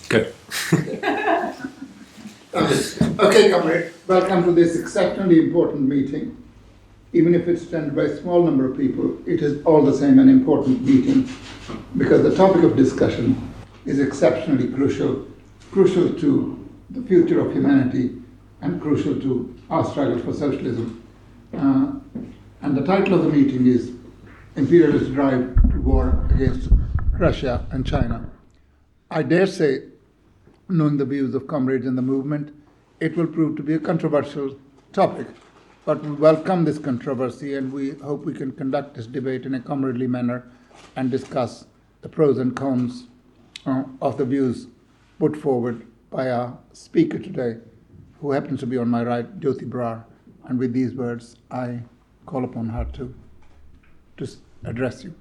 Good. Okay, comrade, welcome to this exceptionally important meeting. Even if it's attended by a small number of people, it is all the same an important meeting because the topic of discussion is exceptionally crucial to the future of humanity and crucial to our struggle for socialism. And the title of the meeting is Imperialist Drive to War Against Russia and China. I dare say, knowing the views of comrades in the movement, it will prove to be a controversial topic. But we welcome this controversy and we hope we can conduct this debate in a comradely manner and discuss the pros and cons of the views put forward by our speaker today, who happens to be on my right, Joti Brr. And with these words, I call upon her to address you.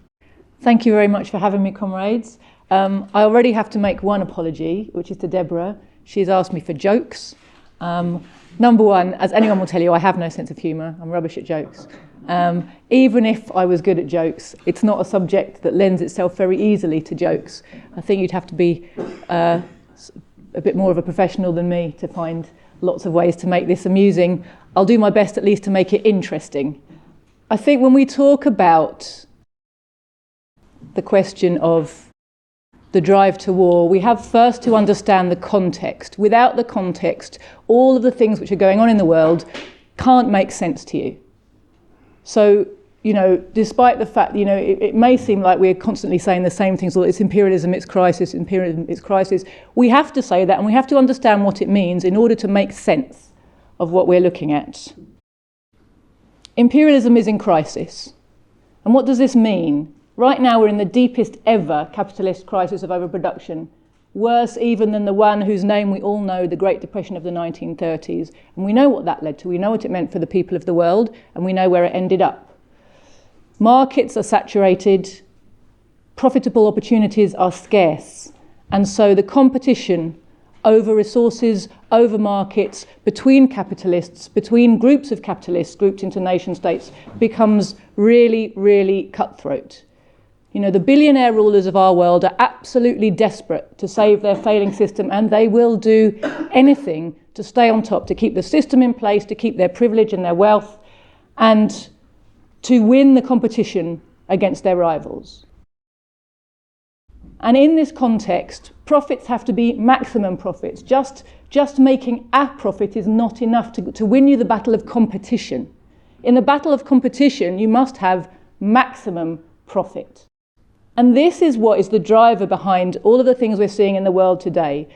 Thank you very much for having me, comrades. I already have to make one apology, which is to Deborah. She's asked me for jokes. Number one, as anyone will tell you, I have no sense of humour. I'm rubbish at jokes. Even if I was good at jokes, it's not a subject that lends itself very easily to jokes. I think you'd have to be a bit more of a professional than me to find lots of ways to make this amusing. I'll do my best at least to make it interesting. I think when we talk about the question of the drive to war, we have first to understand the context. Without the context, all of the things which are going on in the world can't make sense to you. So, despite the fact, it may seem like we're constantly saying the same things, well, it's imperialism, it's crisis, imperialism, it's crisis. We have to say that and we have to understand what it means in order to make sense of what we're looking at. Imperialism is in crisis. And what does this mean? Right now we're in the deepest ever capitalist crisis of overproduction, worse even than the one whose name we all know, the Great Depression of the 1930s. And we know what that led to, we know what it meant for the people of the world, and we know where it ended up. Markets are saturated, profitable opportunities are scarce, and so the competition over resources, over markets, between capitalists, between groups of capitalists grouped into nation states becomes really, really cutthroat. The billionaire rulers of our world are absolutely desperate to save their failing system, and they will do anything to stay on top, to keep the system in place, to keep their privilege and their wealth, and to win the competition against their rivals. And in this context, profits have to be maximum profits. Just making a profit is not enough to win you the battle of competition. In the battle of competition, you must have maximum profit. And this is what is the driver behind all of the things we're seeing in the world today.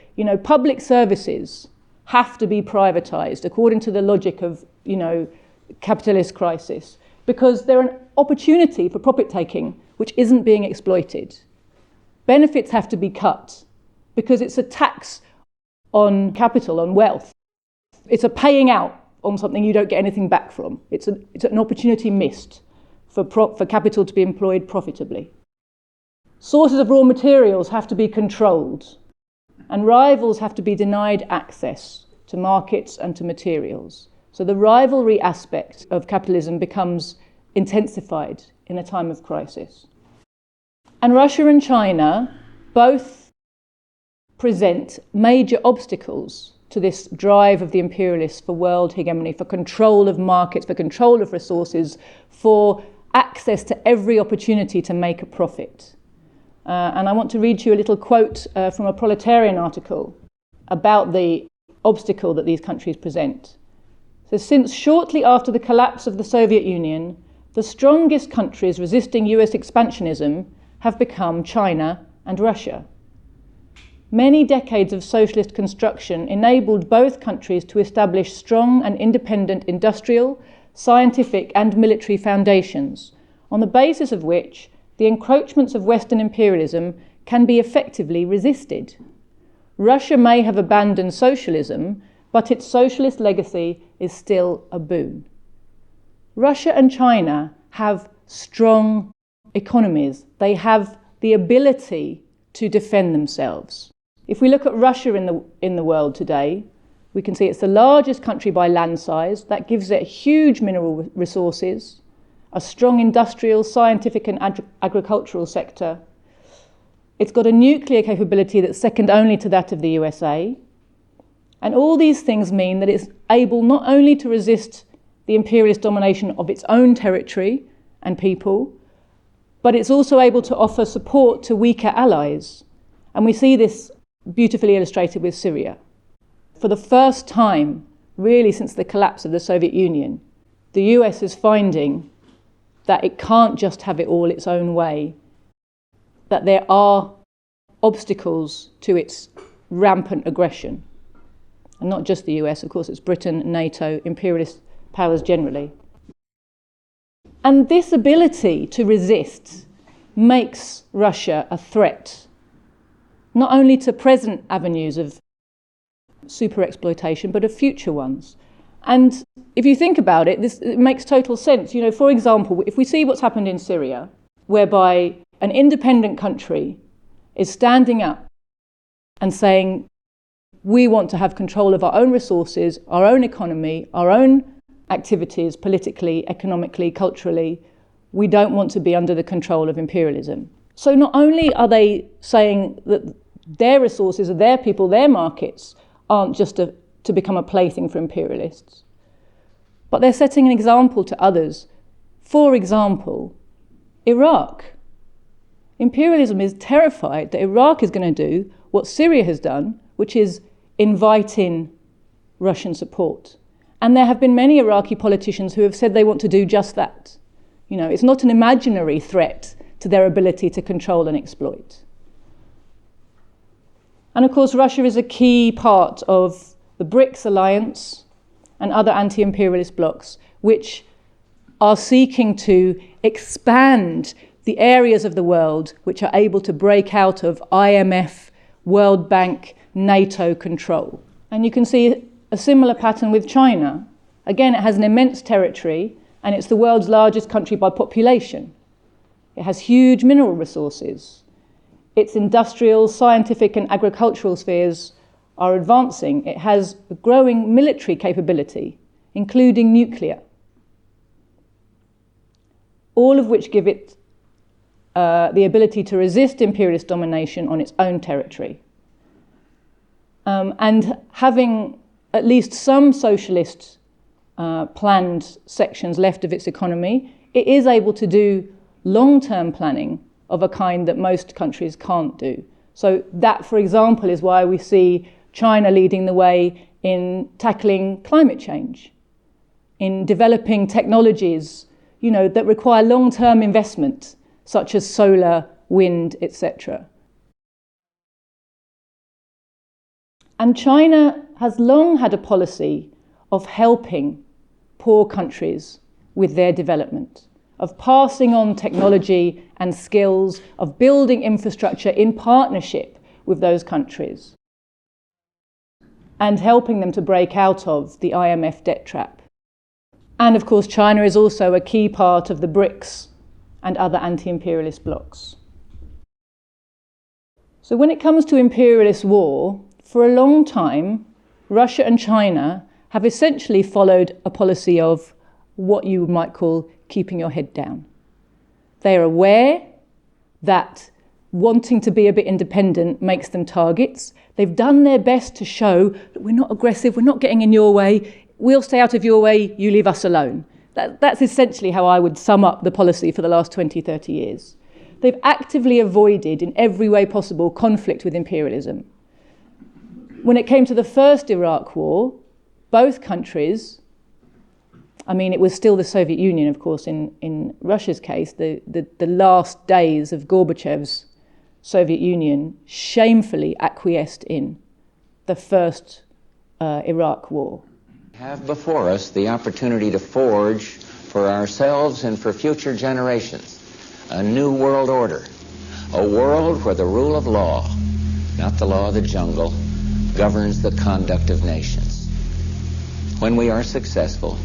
Public services have to be privatized according to the logic of, capitalist crisis, because they're an opportunity for profit taking which isn't being exploited. Benefits have to be cut because it's a tax on capital, on wealth. It's a paying out on something you don't get anything back from. It's an opportunity missed for capital to be employed profitably. Sources of raw materials have to be controlled, and rivals have to be denied access to markets and to materials. So the rivalry aspect of capitalism becomes intensified in a time of crisis. And Russia and China both present major obstacles to this drive of the imperialists for world hegemony, for control of markets, for control of resources, for access to every opportunity to make a profit. And I want to read to you a little quote from a Proletarian article about the obstacle that these countries present. So, since shortly after the collapse of the Soviet Union, the strongest countries resisting US expansionism have become China and Russia. Many decades of socialist construction enabled both countries to establish strong and independent industrial, scientific and military foundations, on the basis of which the encroachments of Western imperialism can be effectively resisted. Russia may have abandoned socialism, but its socialist legacy is still a boon. Russia and China have strong economies. They have the ability to defend themselves. If we look at Russia in the world today, we can see it's the largest country by land size. That gives it huge mineral resources, a strong industrial, scientific and agricultural sector. It's got a nuclear capability that's second only to that of the USA. And all these things mean that it's able not only to resist the imperialist domination of its own territory and people, but it's also able to offer support to weaker allies. And we see this beautifully illustrated with Syria. For the first time, really since the collapse of the Soviet Union, the US is finding that it can't just have it all its own way, that there are obstacles to its rampant aggression. And not just the US, of course, it's Britain, NATO, imperialist powers generally. And this ability to resist makes Russia a threat, not only to present avenues of super exploitation, but of future ones. And if you think about it, it makes total sense. You know, for example, if we see what's happened in Syria, whereby an independent country is standing up and saying, we want to have control of our own resources, our own economy, our own activities, politically, economically, culturally. We don't want to be under the control of imperialism. So not only are they saying that their resources, their people, their markets aren't just to become a plaything for imperialists, but they're setting an example to others. For example, Iraq. Imperialism is terrified that Iraq is going to do what Syria has done, which is invite in Russian support. And there have been many Iraqi politicians who have said they want to do just that. You know, it's not an imaginary threat to their ability to control and exploit. And of course, Russia is a key part of the BRICS alliance and other anti-imperialist blocs, which are seeking to expand the areas of the world which are able to break out of IMF, World Bank, NATO control. And you can see a similar pattern with China. Again, it has an immense territory, and it's the world's largest country by population. It has huge mineral resources. Its industrial, scientific, and agricultural spheres are advancing. It has a growing military capability, including nuclear, all of which give it the ability to resist imperialist domination on its own territory. And having at least some socialist planned sections left of its economy, it is able to do long-term planning of a kind that most countries can't do. So that, for example, is why we see China leading the way in tackling climate change, in developing technologies, you know, that require long-term investment, such as solar, wind, etc. And China has long had a policy of helping poor countries with their development, of passing on technology and skills, of building infrastructure in partnership with those countries, and helping them to break out of the IMF debt trap. And of course, China is also a key part of the BRICS and other anti-imperialist blocs. So when it comes to imperialist war, for a long time, Russia and China have essentially followed a policy of what you might call keeping your head down. They are aware that wanting to be a bit independent makes them targets. They've done their best to show that we're not aggressive, we're not getting in your way, we'll stay out of your way, you leave us alone. That's essentially how I would sum up the policy for the last 20, 30 years. They've actively avoided in every way possible conflict with imperialism. When it came to the first Iraq war, both countries, I mean, it was still the Soviet Union, of course, in Russia's case, the last days of Gorbachev's Soviet Union shamefully acquiesced in the first Iraq war. We have before us the opportunity to forge for ourselves and for future generations a new world order, a world where the rule of law, not the law of the jungle, governs the conduct of nations. When we are successful,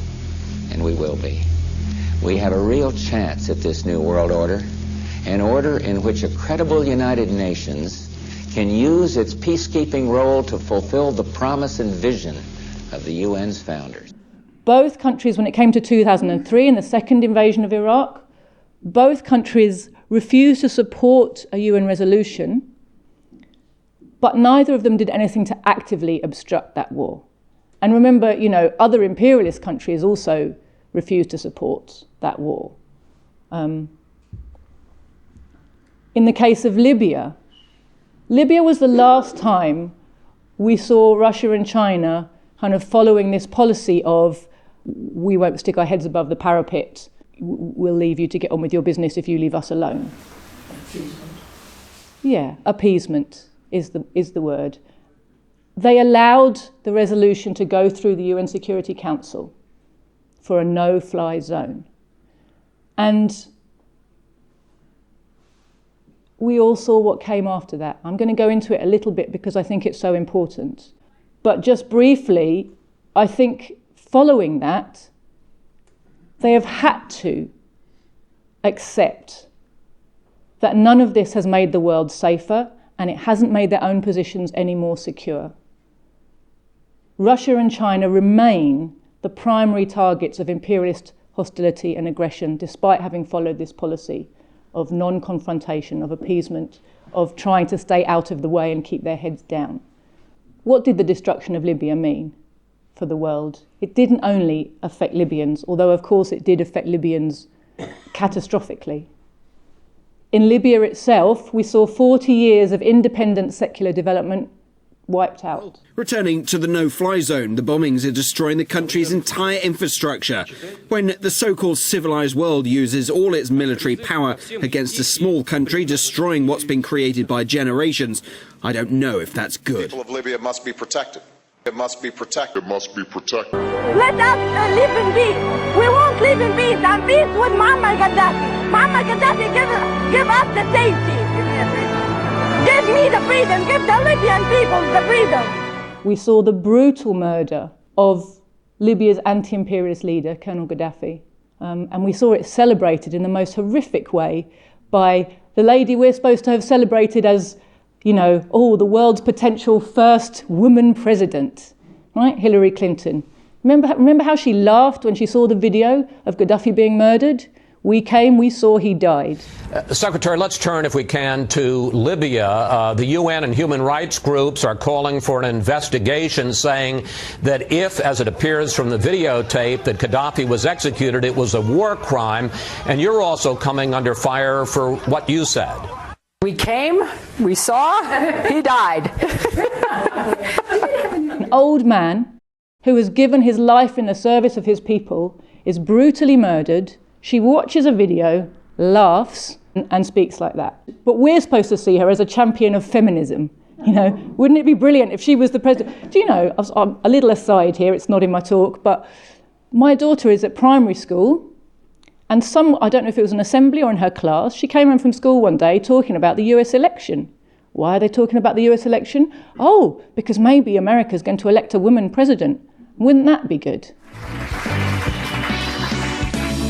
and we will be, we have a real chance at this new world order, an order in which a credible United Nations can use its peacekeeping role to fulfill the promise and vision of the UN's founders. Both countries, when it came to 2003 and the second invasion of Iraq, both countries refused to support a UN resolution, but neither of them did anything to actively obstruct that war. And remember, other imperialist countries also refused to support that war. In the case of Libya, Libya was the last time we saw Russia and China kind of following this policy of, we won't stick our heads above the parapet, we'll leave you to get on with your business if you leave us alone. Appeasement. Yeah, appeasement is the word. They allowed the resolution to go through the UN Security Council for a no-fly zone. And we all saw what came after that. I'm going to go into it a little bit because I think it's so important. But just briefly, I think following that, they have had to accept that none of this has made the world safer, and it hasn't made their own positions any more secure. Russia and China remain the primary targets of imperialist hostility and aggression, despite having followed this policy of non-confrontation, of appeasement, of trying to stay out of the way and keep their heads down. What did the destruction of Libya mean for the world? It didn't only affect Libyans, although of course it did affect Libyans catastrophically. In Libya itself, we saw 40 years of independent secular development wiped out. Returning to the no-fly zone, the bombings are destroying the country's entire infrastructure. When the so-called civilized world uses all its military power against a small country, destroying what's been created by generations, I don't know if that's good. The people of Libya must be protected. It must be protected. It must be protected. Let us live in peace. We won't live in peace. And peace with Muammar Gaddafi. Muammar Gaddafi, give us the safety. Give me the freedom. Give the Libyan people the freedom. We saw the brutal murder of Libya's anti-imperialist leader, Colonel Gaddafi. And we saw it celebrated in the most horrific way by the lady we're supposed to have celebrated as, the world's potential first woman president, right? Hillary Clinton. Remember how she laughed when she saw the video of Gaddafi being murdered? We came, we saw, he died. Secretary, let's turn, if we can, to Libya. The UN and human rights groups are calling for an investigation, saying that if, as it appears from the videotape, that Gaddafi was executed, it was a war crime. And you're also coming under fire for what you said. We came, we saw, he died. An old man who has given his life in the service of his people is brutally murdered. She watches a video, laughs, and speaks like that. But we're supposed to see her as a champion of feminism. Wouldn't it be brilliant if she was the president? Do you know, a little aside here, it's not in my talk, but my daughter is at primary school, and I don't know if it was an assembly or in her class, she came home from school one day talking about the US election. Why are they talking about the US election? Oh, because maybe America's going to elect a woman president. Wouldn't that be good?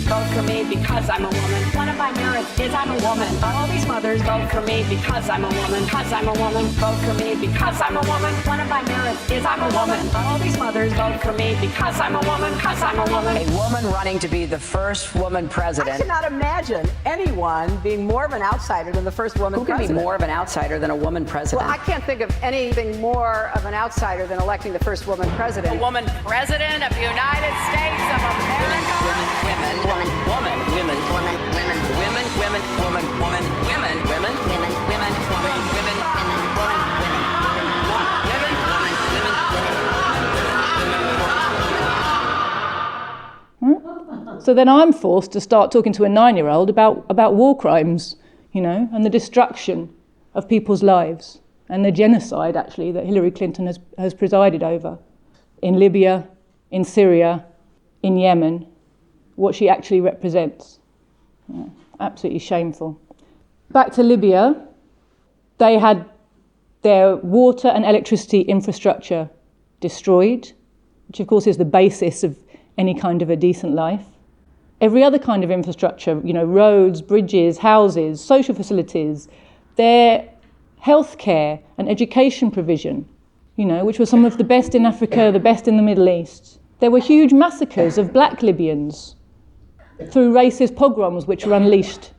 Vote for me because I'm a woman. One of my merits is I'm a woman. All these mothers vote for me because I'm a woman. Because I'm a woman. Vote for me because I'm a woman. One of my merits is I'm a woman. All these mothers vote for me because I'm a woman. Because I'm a woman. A woman running to be the first woman president. I cannot imagine anyone being more of an outsider than the first woman president. Who can be more of an outsider than a woman president? Well, I can't think of anything more of an outsider than electing the first woman president. A woman president of the United States of America. Women. So then I'm forced to start talking to a 9-year-old about war crimes, and the destruction of people's lives and the genocide, actually, that Hillary Clinton has presided over in Libya, in Syria, in Yemen, what she actually represents. Absolutely shameful. Back to Libya, they had their water and electricity infrastructure destroyed, which of course is the basis of any kind of a decent life. Every other kind of infrastructure, roads, bridges, houses, social facilities, their healthcare and education provision, which were some of the best in Africa, the best in the Middle East. There were huge massacres of black Libyans through racist pogroms which were unleashed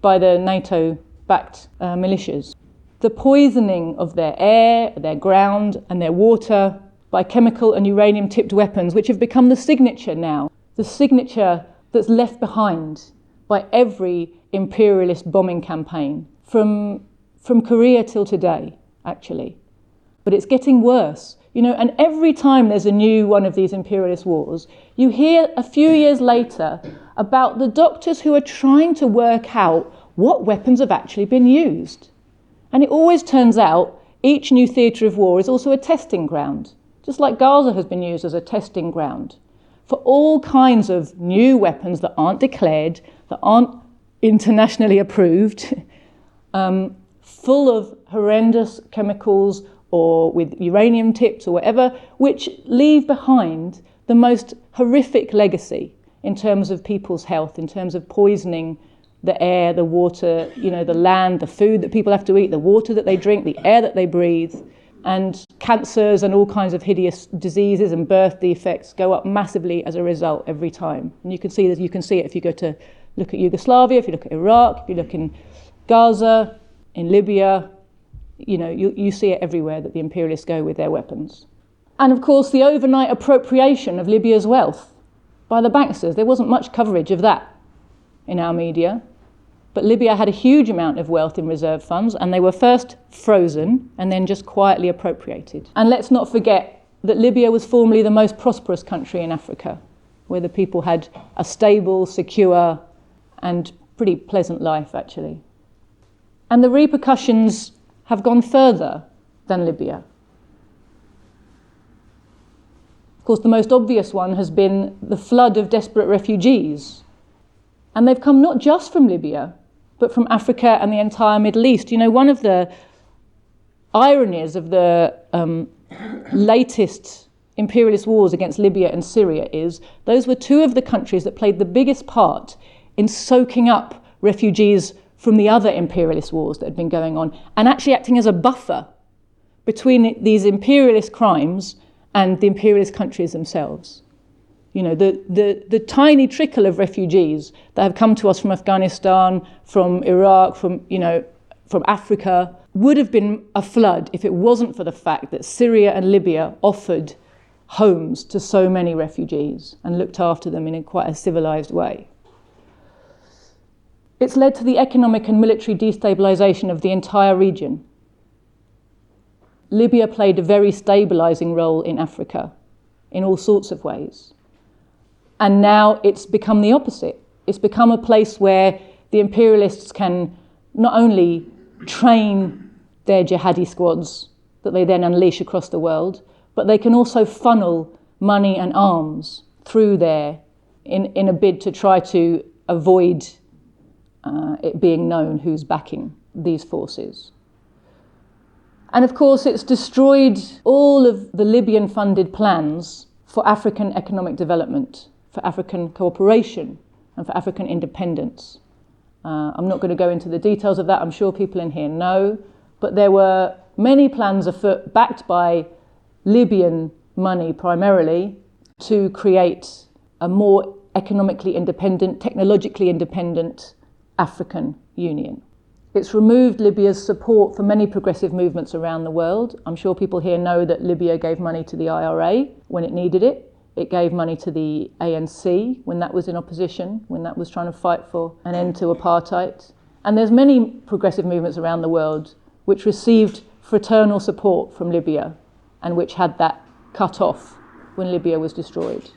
by the NATO-backed militias. The poisoning of their air, their ground and their water by chemical and uranium-tipped weapons, which have become the signature now, the signature that's left behind by every imperialist bombing campaign from Korea till today, actually. But it's getting worse. And every time there's a new one of these imperialist wars, you hear a few years later about the doctors who are trying to work out what weapons have actually been used. And it always turns out each new theatre of war is also a testing ground, just like Gaza has been used as a testing ground for all kinds of new weapons that aren't declared, that aren't internationally approved, full of horrendous chemicals or with uranium tips or whatever, which leave behind the most horrific legacy in terms of people's health, in terms of poisoning the air, the water, the land, the food that people have to eat, the water that they drink, the air that they breathe, and cancers and all kinds of hideous diseases and birth defects go up massively as a result every time. And you can see it if you go to look at Yugoslavia, if you look at Iraq, if you look in Gaza, in Libya, you see it everywhere that the imperialists go with their weapons. And of course, the overnight appropriation of Libya's wealth by the banksters. There wasn't much coverage of that in our media. But Libya had a huge amount of wealth in reserve funds, and they were first frozen and then just quietly appropriated. And let's not forget that Libya was formerly the most prosperous country in Africa, where the people had a stable, secure, and pretty pleasant life, actually. And the repercussions have gone further than Libya. Of course, the most obvious one has been the flood of desperate refugees. And they've come not just from Libya, but from Africa and the entire Middle East. One of the ironies of the latest imperialist wars against Libya and Syria is those were two of the countries that played the biggest part in soaking up refugees from the other imperialist wars that had been going on, and actually acting as a buffer between these imperialist crimes and the imperialist countries themselves. The tiny trickle of refugees that have come to us from Afghanistan, from Iraq, from Africa, would have been a flood if it wasn't for the fact that Syria and Libya offered homes to so many refugees and looked after them in quite a civilized way. It's led to the economic and military destabilization of the entire region. Libya played a very stabilizing role in Africa in all sorts of ways. And now it's become the opposite. It's become a place where the imperialists can not only train their jihadi squads that they then unleash across the world, but they can also funnel money and arms through there in a bid to try to avoid it being known who's backing these forces. And of course, it's destroyed all of the Libyan-funded plans for African economic development, for African cooperation, and for African independence. I'm not going to go into the details of that. I'm sure people in here know. But there were many plans afoot, backed by Libyan money primarily, to create a more economically independent, technologically independent African Union. It's removed Libya's support for many progressive movements around the world. I'm sure people here know that Libya gave money to the IRA when it needed it. It gave money to the ANC when that was in opposition, when that was trying to fight for an end to apartheid. And there's many progressive movements around the world which received fraternal support from Libya and which had that cut off when Libya was destroyed.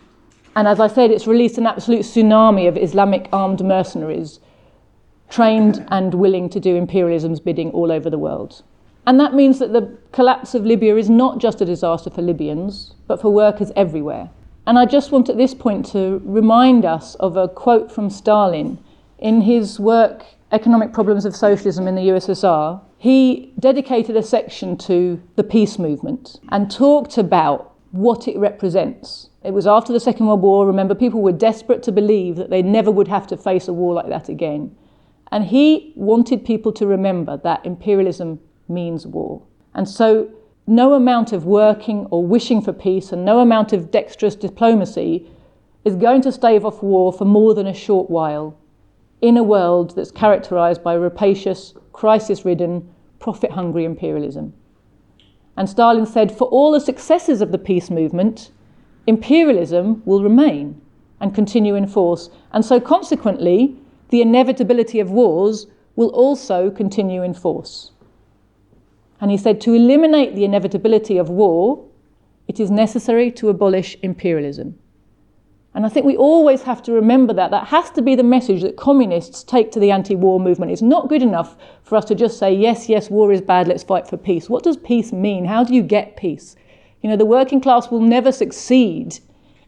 And as I said, it's released an absolute tsunami of Islamic armed mercenaries trained and willing to do imperialism's bidding all over the world. And that means that the collapse of Libya is not just a disaster for Libyans, but for workers everywhere. And I just want at this point to remind us of a quote from Stalin in his work, Economic Problems of Socialism in the USSR. He dedicated a section to the peace movement and talked about what it represents. It was after the Second World War. Remember, people were desperate to believe that they never would have to face a war like that again. And he wanted people to remember that imperialism means war. And so no amount of working or wishing for peace and no amount of dexterous diplomacy is going to stave off war for more than a short while in a world that's characterised by rapacious, crisis-ridden, profit-hungry imperialism. And Stalin said, for all the successes of the peace movement, imperialism will remain and continue in force. And so consequently, the inevitability of wars will also continue in force. And he said, to eliminate the inevitability of war, it is necessary to abolish imperialism. And I think we always have to remember that. That has to be the message that communists take to the anti-war movement. It's not good enough for us to just say, yes, yes, war is bad, let's fight for peace. What does peace mean? How do you get peace? You know, the working class will never succeed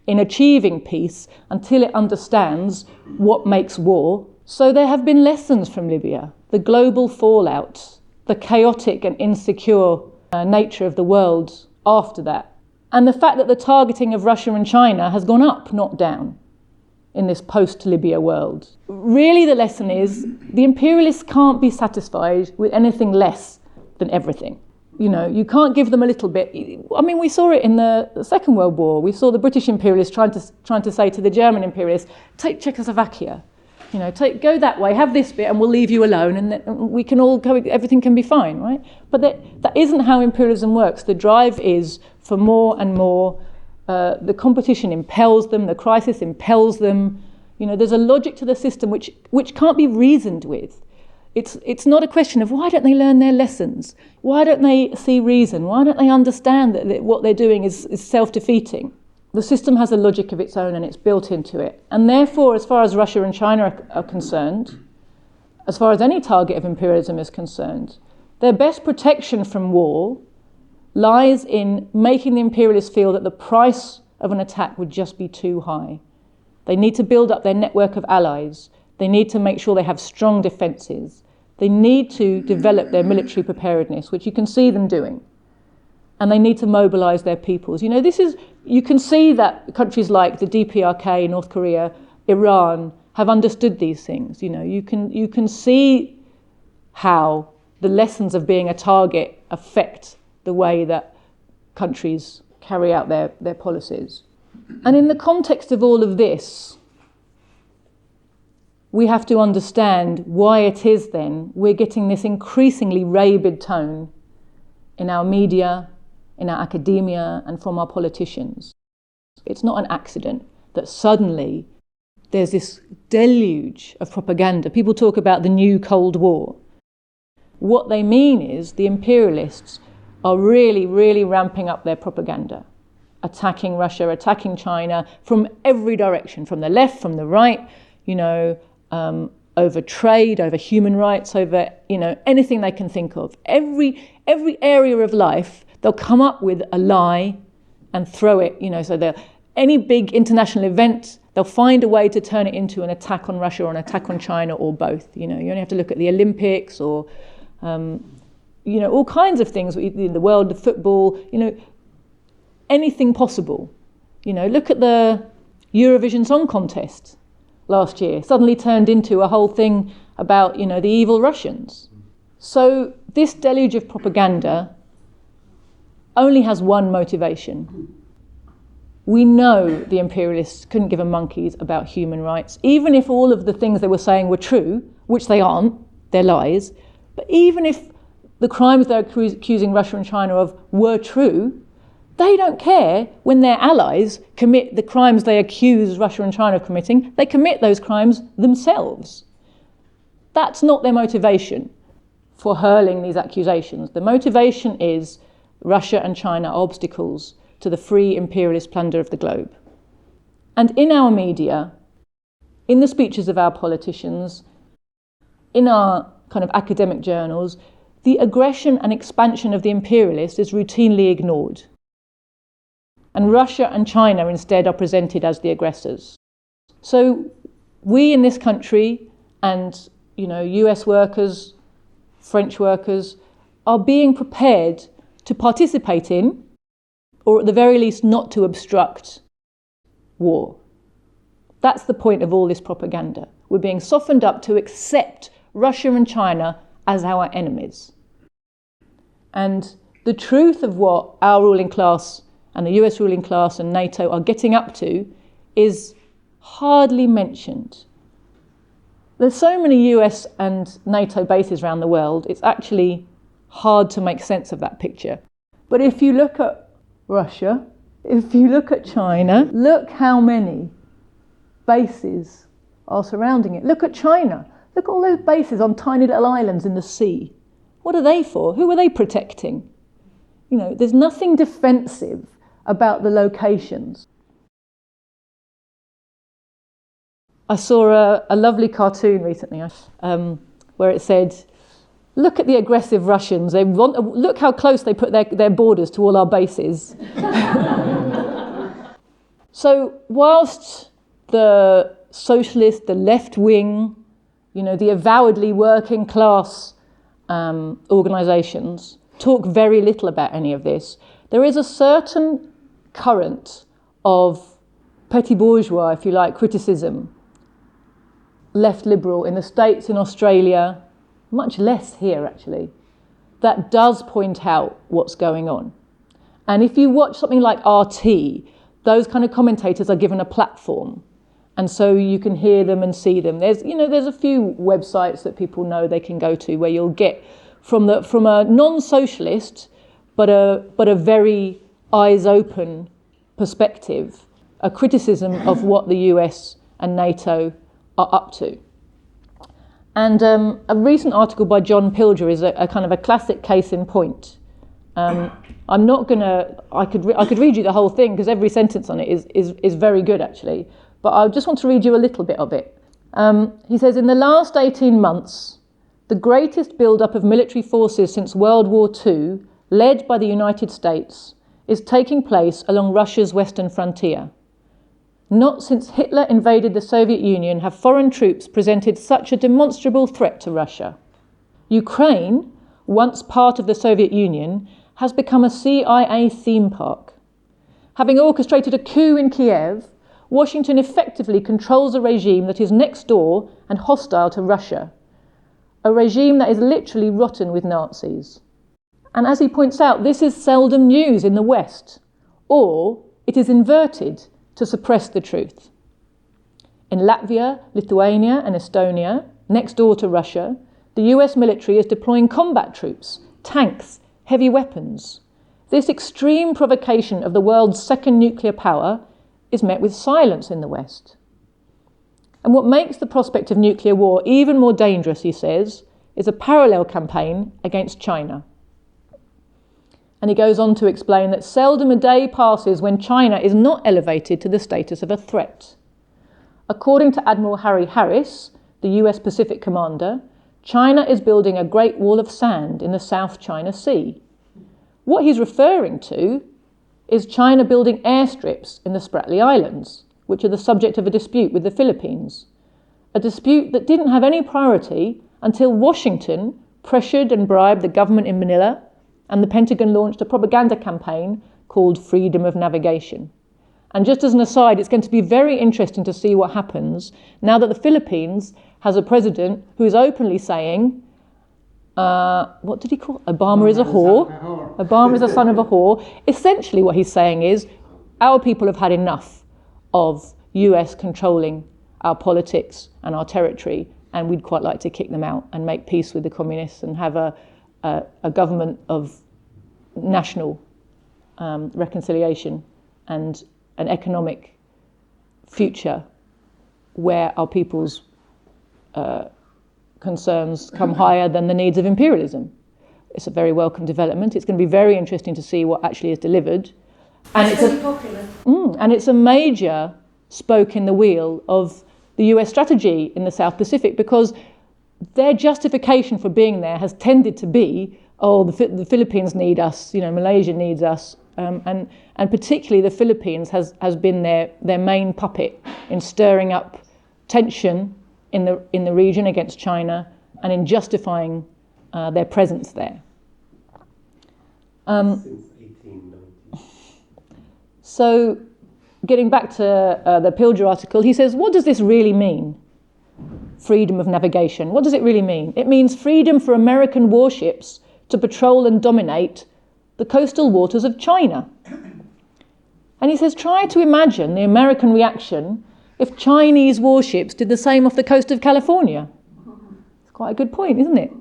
in achieving peace until it understands what makes war. So there have been lessons from Libya, the global fallout, the chaotic and insecure nature of the world after that. And the fact that the targeting of Russia and China has gone up, not down, in this post-Libya world. Really the lesson is the imperialists can't be satisfied with anything less than everything. You know, you can't give them a little bit. I mean, we saw it in the Second World War. We saw the British imperialists trying to say to the German imperialists, take Czechoslovakia. You know, go that way, have this bit, and we'll leave you alone, and then we can all go, everything can be fine, right? But that isn't how imperialism works. The drive is for more and more. The competition impels them, the crisis impels them. You know, there's a logic to the system which can't be reasoned with. It's not a question of why don't they learn their lessons? Why don't they see reason? Why don't they understand that what they're doing is self-defeating? The system has a logic of its own and it's built into it. And therefore, as far as Russia and China are concerned, as far as any target of imperialism is concerned, their best protection from war lies in making the imperialists feel that the price of an attack would just be too high. They need to build up their network of allies. They need to make sure they have strong defences. They need to develop their military preparedness, which you can see them doing. And they need to mobilise their peoples. You know, you can see that countries like the DPRK, North Korea, Iran have understood these things. You know, you can see how the lessons of being a target affect the way that countries carry out their policies. And in the context of all of this, we have to understand why it is then we're getting this increasingly rabid tone in our media, in our academia, and from our politicians. It's not an accident that suddenly there's this deluge of propaganda. People talk about the new Cold War. What they mean is the imperialists are really, really ramping up their propaganda, attacking Russia, attacking China from every direction, from the left, from the right, you know, over trade, over human rights, over, you know, anything they can think of. Every area of life, they'll come up with a lie and throw it, you know, so any big international event, they'll find a way to turn it into an attack on Russia or an attack on China or both. You know, you only have to look at the Olympics or, you know, all kinds of things in the world of football, you know, anything possible. You know, look at the Eurovision Song Contest last year, suddenly turned into a whole thing about, you know, the evil Russians. So this deluge of propaganda only has one motivation. We know the imperialists couldn't give a monkeys about human rights, even if all of the things they were saying were true, which they aren't, they're lies, but even if the crimes they're accusing Russia and China of were true, they don't care when their allies commit the crimes they accuse Russia and China of committing. They commit those crimes themselves. That's not their motivation for hurling these accusations. The motivation is Russia and China are obstacles to the free imperialist plunder of the globe. And in our media, in the speeches of our politicians, in our kind of academic journals, the aggression and expansion of the imperialists is routinely ignored. And Russia and China instead are presented as the aggressors. So we in this country and, you know, US workers, French workers are being prepared to participate in, or at the very least not to obstruct, war. That's the point of all this propaganda. We're being softened up to accept Russia and China as our enemies. And the truth of what our ruling class and the US ruling class and NATO are getting up to is hardly mentioned. There's so many US and NATO bases around the world, it's actually hard to make sense of that picture. But if you look at Russia, if you look at China, look how many bases are surrounding it. Look at China. Look at all those bases on tiny little islands in the sea. What are they for? Who are they protecting? You know, there's nothing defensive about the locations. I saw a lovely cartoon recently where it said, look at the aggressive Russians. Look how close they put their borders to all our bases. So whilst the socialist, the left wing, you know, the avowedly working class organisations talk very little about any of this, there is a certain current of petty bourgeois, if you like, criticism, left liberal in the States, in Australia, much less here actually, that does point out what's going on. And if you watch something like RT, those kind of commentators are given a platform, and so you can hear them and see them. There's a few websites that people know they can go to where you'll get from a non-socialist but a very eyes open perspective, a criticism of what the US and NATO are up to. And a recent article by John Pilger is a kind of a classic case in point. I'm not gonna. I could read you the whole thing because every sentence on it is very good actually. But I just want to read you a little bit of it. He says, in the last 18 months, the greatest build-up of military forces since World War II, led by the United States, is taking place along Russia's western frontier. Not since Hitler invaded the Soviet Union have foreign troops presented such a demonstrable threat to Russia. Ukraine, once part of the Soviet Union, has become a CIA theme park. Having orchestrated a coup in Kiev, Washington effectively controls a regime that is next door and hostile to Russia, a regime that is literally rotten with Nazis. And as he points out, this is seldom news in the West, or it is inverted to suppress the truth. In Latvia, Lithuania and Estonia, next door to Russia, the US military is deploying combat troops, tanks, heavy weapons. This extreme provocation of the world's second nuclear power is met with silence in the West. And what makes the prospect of nuclear war even more dangerous, he says, is a parallel campaign against China. And he goes on to explain that seldom a day passes when China is not elevated to the status of a threat. According to Admiral Harry Harris, the US Pacific commander, China is building a great wall of sand in the South China Sea. What he's referring to is China building airstrips in the Spratly Islands, which are the subject of a dispute with the Philippines. A dispute that didn't have any priority until Washington pressured and bribed the government in Manila, and the Pentagon launched a propaganda campaign called Freedom of Navigation. And just as an aside, it's going to be very interesting to see what happens now that the Philippines has a president who is openly saying, what did he call it? Obama is a whore. Obama is a son of a whore. Essentially what he's saying is, our people have had enough of US controlling our politics and our territory, and we'd quite like to kick them out and make peace with the communists and have a government of national reconciliation and an economic future where our people's concerns come higher than the needs of imperialism. It's a very welcome development. It's going to be very interesting to see what actually is delivered. And it's really popular. And it's a major spoke in the wheel of the US strategy in the South Pacific, because their justification for being there has tended to be, the Philippines need us, Malaysia needs us, and particularly the Philippines has been their main puppet in stirring up tension in the region against China and in justifying their presence there. Since 1890. So, getting back to the Pilger article, he says, what does this really mean? Freedom of navigation. What does it really mean? It means freedom for American warships to patrol and dominate the coastal waters of China. And he says, try to imagine the American reaction if Chinese warships did the same off the coast of California? It's quite a good point, isn't it?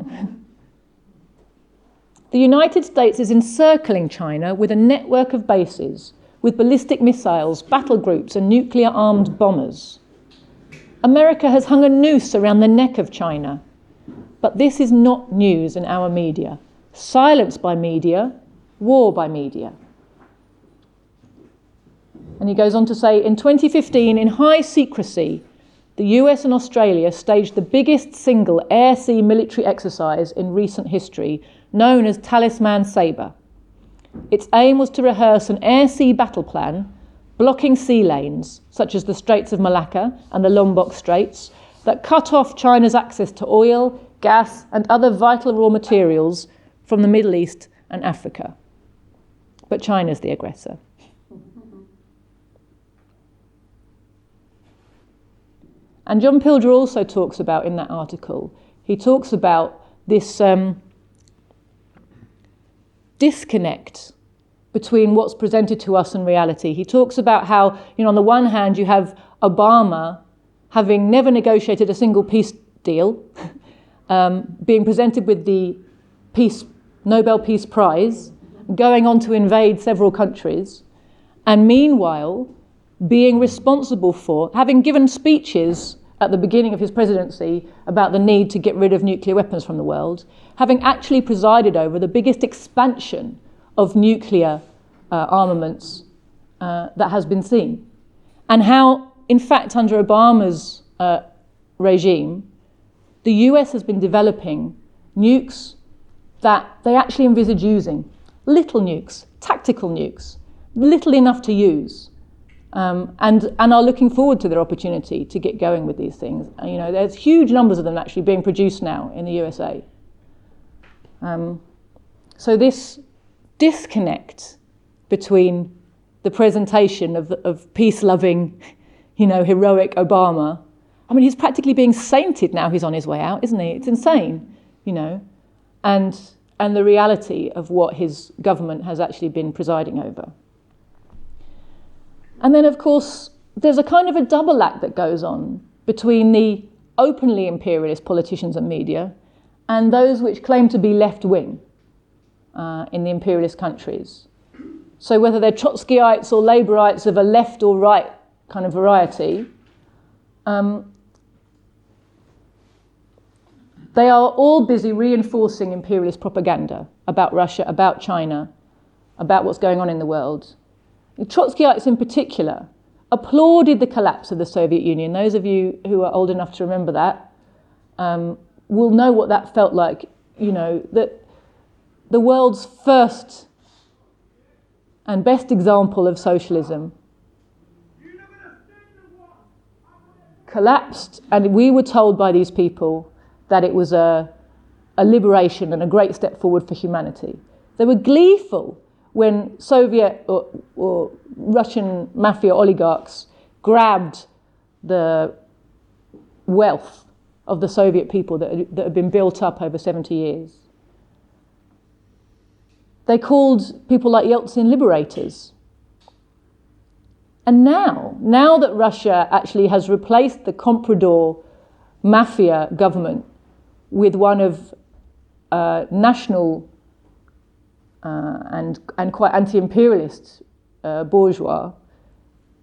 The United States is encircling China with a network of bases, with ballistic missiles, battle groups, and nuclear-armed bombers. America has hung a noose around the neck of China. But this is not news in our media. Silence by media, war by media. And he goes on to say, in 2015, in high secrecy, the US and Australia staged the biggest single air-sea military exercise in recent history, known as Talisman Sabre. Its aim was to rehearse an air-sea battle plan, blocking sea lanes, such as the Straits of Malacca and the Lombok Straits, that cut off China's access to oil, gas, and other vital raw materials from the Middle East and Africa. But China's the aggressor. And John Pilger also talks about, in that article, he talks about this disconnect between what's presented to us and reality. He talks about how, on the one hand, you have Obama having never negotiated a single peace deal, being presented with the Nobel Peace Prize, going on to invade several countries, and meanwhile being responsible for, having given speeches at the beginning of his presidency about the need to get rid of nuclear weapons from the world, having actually presided over the biggest expansion of nuclear armaments that has been seen. And how, in fact, under Obama's regime, the US has been developing nukes that they actually envisage using. Little nukes, tactical nukes, little enough to use. And are looking forward to their opportunity to get going with these things. There's huge numbers of them actually being produced now in the USA. So this disconnect between the presentation of peace-loving, heroic Obama. I mean, he's practically being sainted now he's on his way out, isn't he? It's insane, and the reality of what his government has actually been presiding over. And then, of course, there's a kind of a double act that goes on between the openly imperialist politicians and media and those which claim to be left-wing in the imperialist countries. So whether they're Trotskyites or Labourites of a left or right kind of variety, they are all busy reinforcing imperialist propaganda about Russia, about China, about what's going on in the world. The Trotskyites in particular applauded the collapse of the Soviet Union. Those of you who are old enough to remember that will know what that felt like, that the world's first and best example of socialism collapsed, and we were told by these people that it was a liberation and a great step forward for humanity. They were gleeful when Soviet or Russian mafia oligarchs grabbed the wealth of the Soviet people that had been built up over 70 years. They called people like Yeltsin liberators. And now that Russia actually has replaced the comprador mafia government with one of national and quite anti-imperialist bourgeois,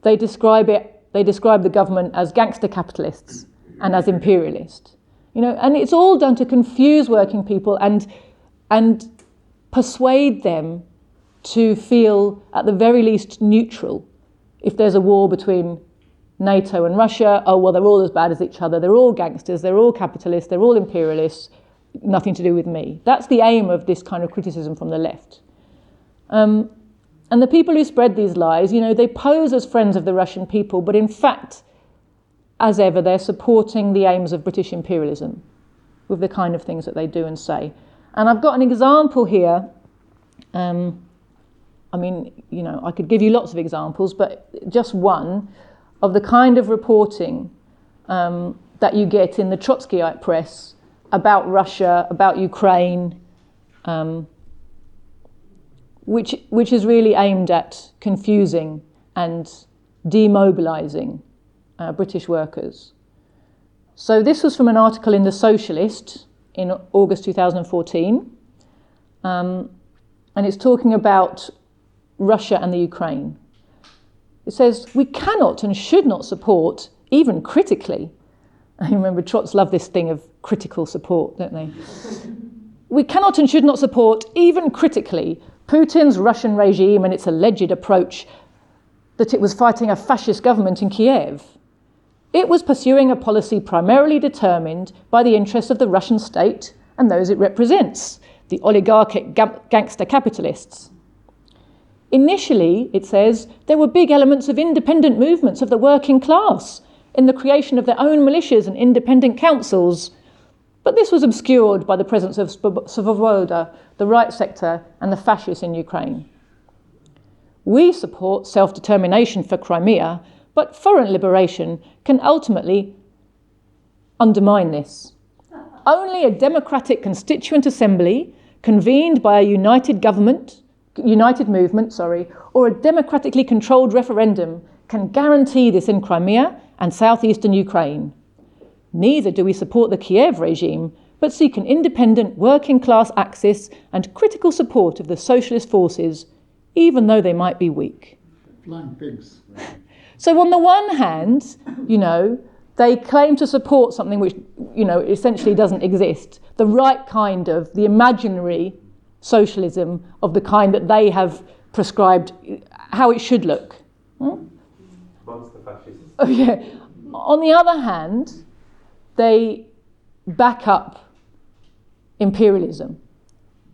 they describe the government as gangster capitalists and as imperialist. And it's all done to confuse working people and persuade them to feel at the very least neutral. If there's a war between NATO and Russia, oh well, they're all as bad as each other, they're all gangsters, they're all capitalists, they're all imperialists, nothing to do with me. That's the aim of this kind of criticism from the left. And the people who spread these lies, they pose as friends of the Russian people, but in fact, as ever, they're supporting the aims of British imperialism with the kind of things that they do and say. And I've got an example here. I could give you lots of examples, but just one of the kind of reporting that you get in the Trotskyite press about Russia, about Ukraine, which is really aimed at confusing and demobilizing British workers. So this was from an article in The Socialist in August 2014, and it's talking about Russia and the Ukraine. It says, we cannot and should not support, even critically, I remember Trots love this thing of critical support, don't they? We cannot and should not support, even critically, Putin's Russian regime and its alleged approach that it was fighting a fascist government in Kiev. It was pursuing a policy primarily determined by the interests of the Russian state and those it represents, the oligarchic gangster capitalists. Initially, it says, there were big elements of independent movements of the working class in the creation of their own militias and independent councils. But this was obscured by the presence of Sabotage, the right sector, and the fascists in Ukraine. We support self-determination for Crimea, but foreign liberation can ultimately undermine this. Only a democratic constituent assembly convened by a united movement, or a democratically controlled referendum can guarantee this in Crimea and southeastern Ukraine. Neither do we support the Kiev regime, but seek an independent working-class axis and critical support of the socialist forces, even though they might be weak. Flying pigs. So on the one hand, they claim to support something which, essentially doesn't exist, the right kind of, the imaginary socialism of the kind that they have prescribed how it should look. Amongst the fascists. Oh, yeah. On the other hand, they back up imperialism.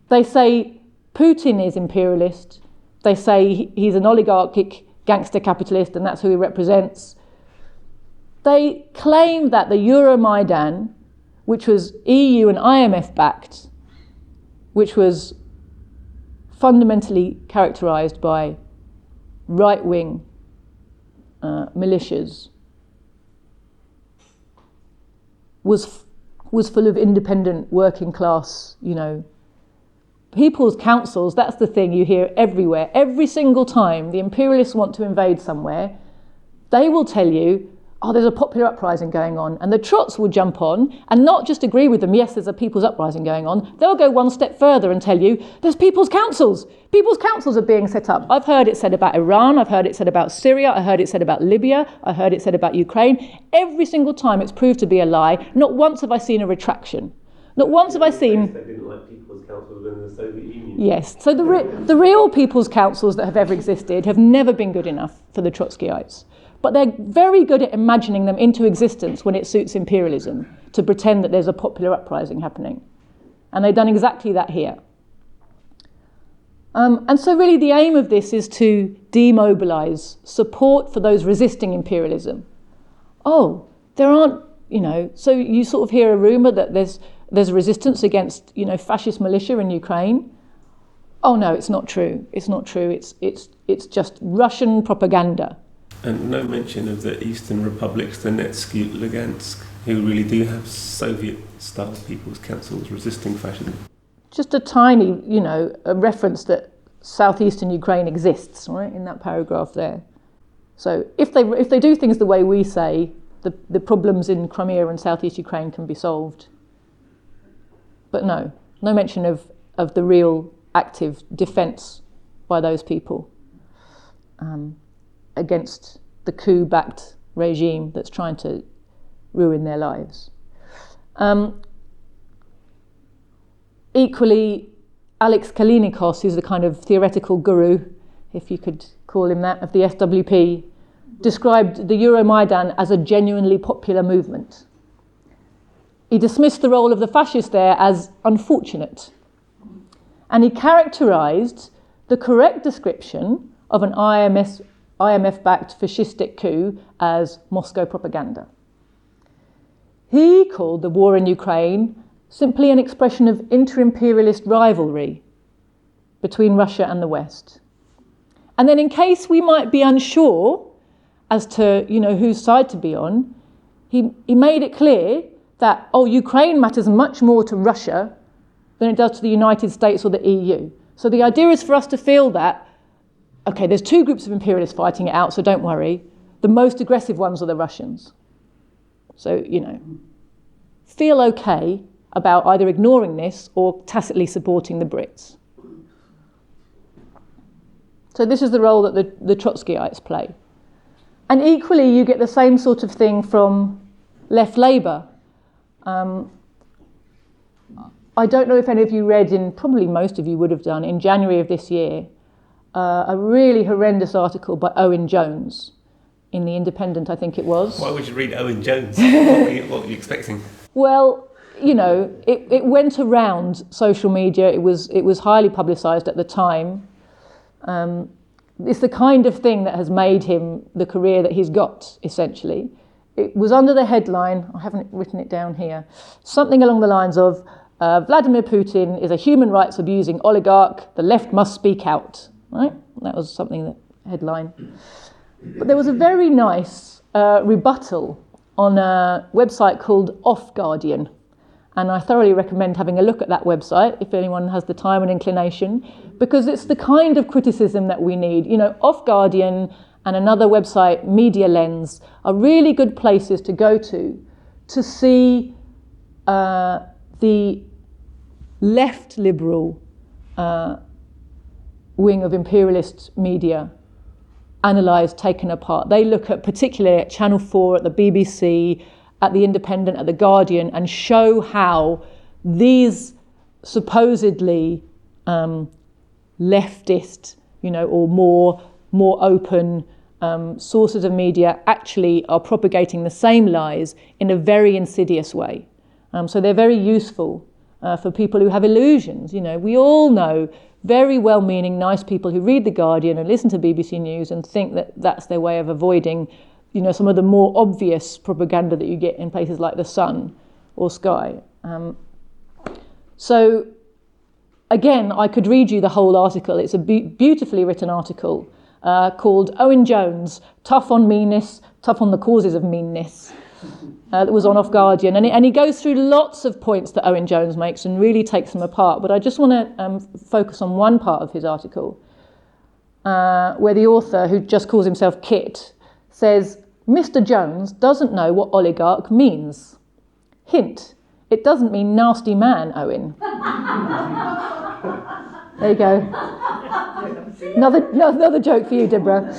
They say Putin is imperialist. They say he's an oligarchic gangster capitalist and that's who he represents. They claim that the Euromaidan, which was EU and IMF backed, which was fundamentally characterised by right-wing militias, was full of independent working class, people's councils. That's the thing you hear everywhere. Every single time the imperialists want to invade somewhere, they will tell you, oh, there's a popular uprising going on. And the Trots will jump on and not just agree with them, yes, there's a people's uprising going on. They'll go one step further and tell you, there's people's councils. People's councils are being set up. I've heard it said about Iran. I've heard it said about Syria. I heard it said about Libya. I heard it said about Ukraine. Every single time it's proved to be a lie. Not once have I seen a retraction. Not once have I seen... They didn't like people's councils within the Soviet Union. Yes. So the real people's councils that have ever existed have never been good enough for the Trotskyites. But they're very good at imagining them into existence when it suits imperialism, to pretend that there's a popular uprising happening. And they've done exactly that here. And so really the aim of this is to demobilise support for those resisting imperialism. Oh, there aren't, so you sort of hear a rumour that there's resistance against, fascist militia in Ukraine. Oh no, it's not true. It's not true. It's just Russian propaganda. And no mention of the Eastern republics, Donetsk, Lugansk, who really do have Soviet-style people's councils resisting fascism. Just a tiny, a reference that southeastern Ukraine exists, right, in that paragraph there. So if they do things the way we say, the problems in Crimea and southeast Ukraine can be solved. But no mention of the real active defence by those people against the coup-backed regime that's trying to ruin their lives. Equally, Alex Kalinikos, who's the kind of theoretical guru, if you could call him that, of the SWP, described the Euromaidan as a genuinely popular movement. He dismissed the role of the fascists there as unfortunate. And he characterised the correct description of an IMF-backed fascistic coup as Moscow propaganda. He called the war in Ukraine simply an expression of inter-imperialist rivalry between Russia and the West. And then in case we might be unsure as to, whose side to be on, he made it clear that, Ukraine matters much more to Russia than it does to the United States or the EU. So the idea is for us to feel that, okay, there's two groups of imperialists fighting it out, so don't worry. the most aggressive ones are the Russians. So, feel okay about either ignoring this or tacitly supporting the Brits. So this is the role that the Trotskyites play. And equally, you get the same sort of thing from left Labour. I don't know if any of you read, probably most of you would have done, in January of this year, a really horrendous article by Owen Jones in The Independent, I think it was. Why would you read Owen Jones? What were you expecting? Well, it went around social media. It was highly publicised at the time. It's the kind of thing that has made him the career that he's got, essentially. It was under the headline, I haven't written it down here, something along the lines of, Vladimir Putin is a human rights abusing oligarch, the left must speak out. Right? That was something, that headline. But there was a very nice rebuttal on a website called Off Guardian. And I thoroughly recommend having a look at that website if anyone has the time and inclination, because it's the kind of criticism that we need. Off Guardian and another website, Media Lens, are really good places to go to see the left liberal wing of imperialist media analysed, taken apart. They look at, particularly at Channel 4, at the BBC, at The Independent, at The Guardian, and show how these supposedly leftist, or more open sources of media actually are propagating the same lies in a very insidious way. So they're very useful for people who have illusions. We all know very well-meaning, nice people who read The Guardian and listen to BBC News and think that that's their way of avoiding, some of the more obvious propaganda that you get in places like The Sun or Sky. So, again, I could read you the whole article. It's a beautifully written article called Owen Jones, Tough on Meanness, Tough on the Causes of Meanness. That was on Off Guardian, and he goes through lots of points that Owen Jones makes and really takes them apart. But I just want to focus on one part of his article, where the author, who just calls himself Kit, says, Mr. Jones doesn't know what oligarch means. Hint, it doesn't mean nasty man, Owen. There you go. Another joke for you, Deborah.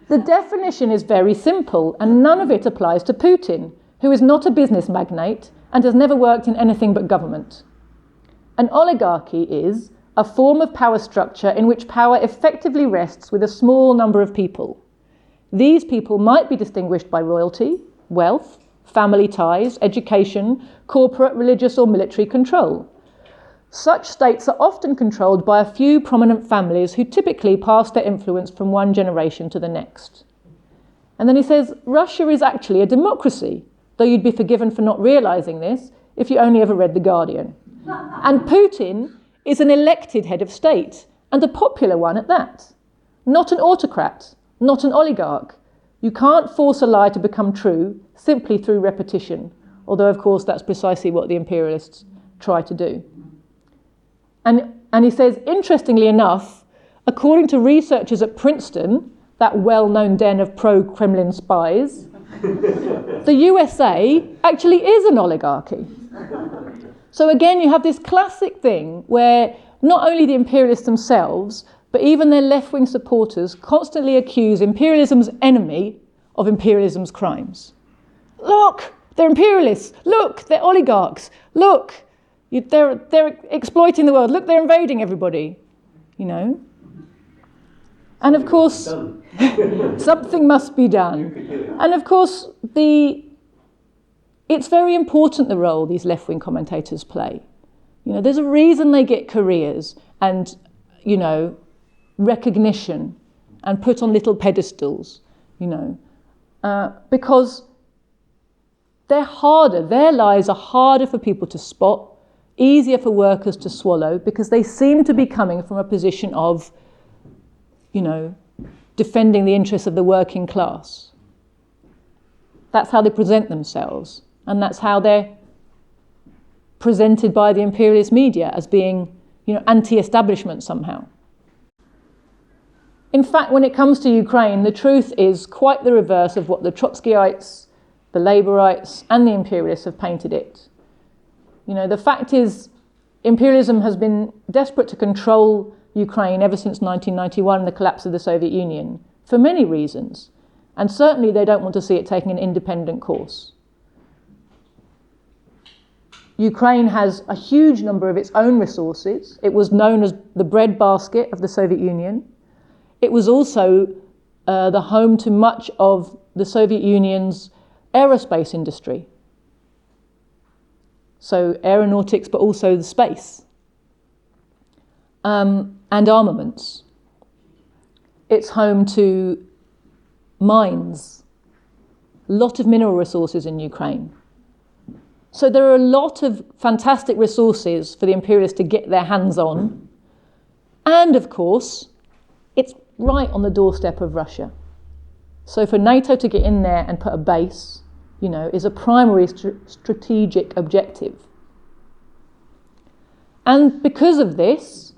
The definition is very simple, and none of it applies to Putin, who is not a business magnate and has never worked in anything but government. An oligarchy is a form of power structure in which power effectively rests with a small number of people. These people might be distinguished by royalty, wealth, family ties, education, corporate, religious or military control. Such states are often controlled by a few prominent families who typically pass their influence from one generation to the next. And then he says, Russia is actually a democracy, though you'd be forgiven for not realising this if you only ever read The Guardian. And Putin is an elected head of state, and a popular one at that. Not an autocrat, not an oligarch. You can't force a lie to become true simply through repetition, although, of course, that's precisely what the imperialists try to do. And he says, interestingly enough, according to researchers at Princeton, that well-known den of pro-Kremlin spies, the USA actually is an oligarchy. So again, you have this classic thing where not only the imperialists themselves, but even their left-wing supporters constantly accuse imperialism's enemy of imperialism's crimes. Look, they're imperialists. Look, they're oligarchs. Look, they're exploiting the world. Look, they're invading everybody, And of course, something must be done. And of course, it's very important the role these left-wing commentators play. There's a reason they get careers and, recognition and put on little pedestals, because they're harder. Their lies are harder for people to spot, easier for workers to swallow, because they seem to be coming from a position of, defending the interests of the working class. That's how they present themselves, and that's how they're presented by the imperialist media as being, anti-establishment somehow. In fact, when it comes to Ukraine, the truth is quite the reverse of what the Trotskyites, the Labourites, and the imperialists have painted it. You know, the fact is, imperialism has been desperate to control Ukraine ever since 1991, the collapse of the Soviet Union, for many reasons. And certainly they don't want to see it taking an independent course. Ukraine has a huge number of its own resources. It was known as the breadbasket of the Soviet Union. It was also the home to much of the Soviet Union's aerospace industry. So aeronautics, but also the space. And armaments. It's home to mines, a lot of mineral resources in Ukraine. So there are a lot of fantastic resources for the imperialists to get their hands on. And of course, it's right on the doorstep of Russia. So for NATO to get in there and put a base, you know, is a primary strategic objective. And because of this,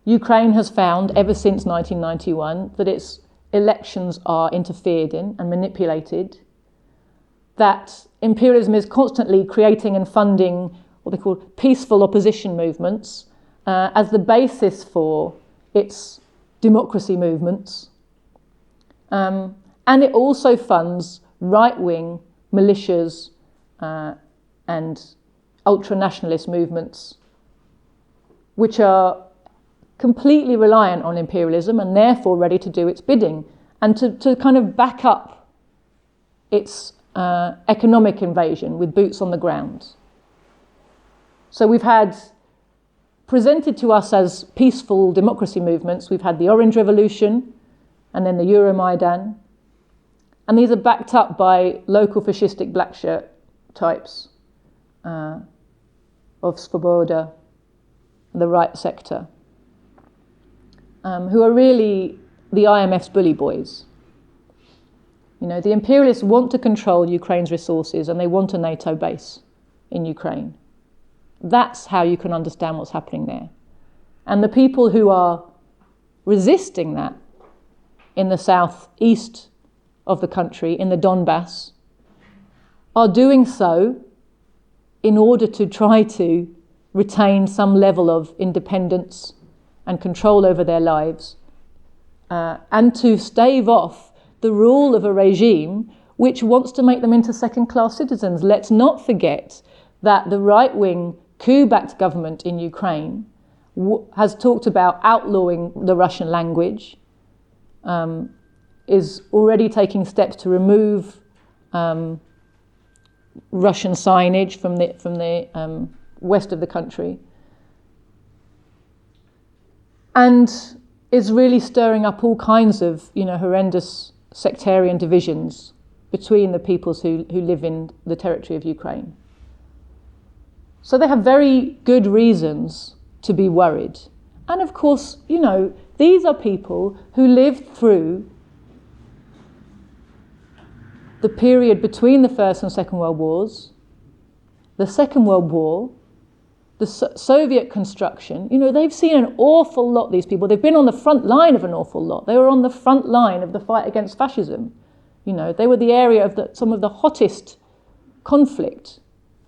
Ukraine has found ever since 1991 that its elections are interfered in and manipulated, that imperialism is constantly creating and funding what they call peaceful opposition movements as the basis for its democracy movements. And it also funds right-wing militias and ultra-nationalist movements, which are completely reliant on imperialism and therefore ready to do its bidding and to kind of back up its economic invasion with boots on the ground. So we've had presented to us as peaceful democracy movements, we've had the Orange Revolution and then the Euromaidan, and these are backed up by local fascistic black shirt types of Svoboda, the right sector, who are really the IMF's bully boys. You know, the imperialists want to control Ukraine's resources and they want a NATO base in Ukraine. That's how you can understand what's happening there. And the people who are resisting that in the southeast of the country, in the Donbass, are doing so in order to try to retain some level of independence and control over their lives, and to stave off the rule of a regime which wants to make them into second-class citizens. Let's not forget that the right-wing coup-backed government in Ukraine has talked about outlawing the Russian language, is already taking steps to remove Russian signage from the west of the country, and is really stirring up all kinds of, you know, horrendous sectarian divisions between the peoples who live in the territory of Ukraine. So they have very good reasons to be worried. And of course, you know, these are people who lived through the period between the First and Second World Wars, the Second World War, the Soviet construction. You know, they've seen an awful lot, these people. They've been on the front line of an awful lot. They were on the front line of the fight against fascism. You know, they were the area of some of the hottest conflict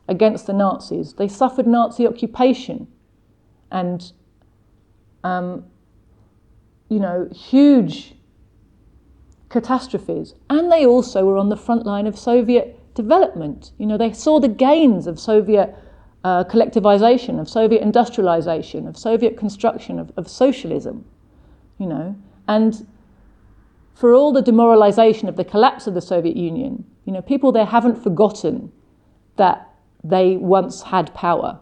against the Nazis. They suffered Nazi occupation and, you know, huge catastrophes. And they also were on the front line of Soviet development. You know, they saw the gains of Soviet collectivization, of Soviet industrialization, of Soviet construction, of socialism, you know. And for all the demoralization of the collapse of the Soviet Union, you know, people there haven't forgotten that they once had power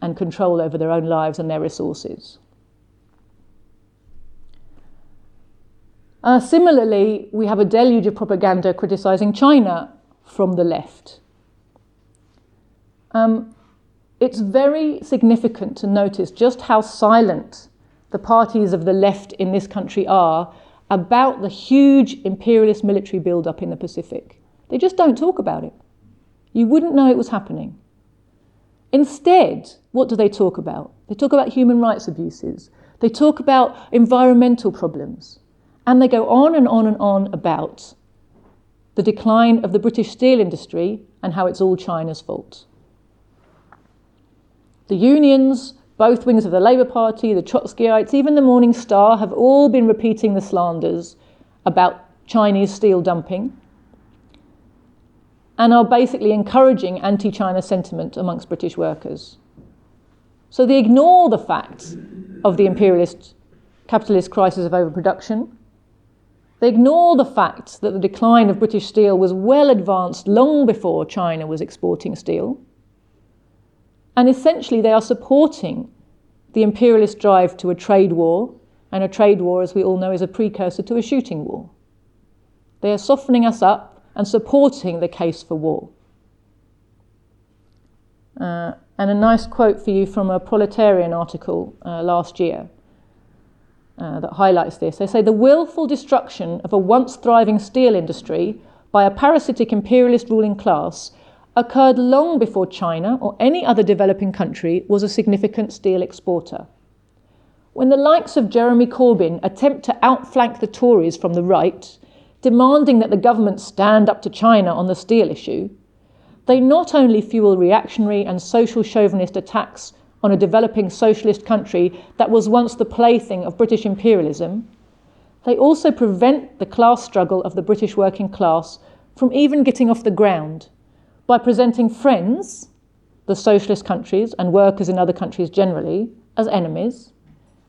and control over their own lives and their resources. Similarly, we have a deluge of propaganda criticizing China from the left. It's very significant to notice just how silent the parties of the left in this country are about the huge imperialist military build-up in the Pacific. They just don't talk about it. You wouldn't know it was happening. Instead, what do they talk about? They talk about human rights abuses. They talk about environmental problems. And they go on and on and on about the decline of the British steel industry and how it's all China's fault. The unions, both wings of the Labour Party, the Trotskyites, even the Morning Star have all been repeating the slanders about Chinese steel dumping and are basically encouraging anti-China sentiment amongst British workers. So they ignore the fact of the imperialist capitalist crisis of overproduction. They ignore the fact that the decline of British steel was well advanced long before China was exporting steel. And essentially they are supporting the imperialist drive to a trade war, and a trade war, as we all know, is a precursor to a shooting war. They are softening us up and supporting the case for war. And a nice quote for you from a Proletarian article last year that highlights this. They say, the willful destruction of a once thriving steel industry by a parasitic imperialist ruling class occurred long before China or any other developing country was a significant steel exporter. When the likes of Jeremy Corbyn attempt to outflank the Tories from the right, demanding that the government stand up to China on the steel issue, they not only fuel reactionary and social chauvinist attacks on a developing socialist country that was once the plaything of British imperialism, they also prevent the class struggle of the British working class from even getting off the ground by presenting friends, the socialist countries and workers in other countries generally, as enemies,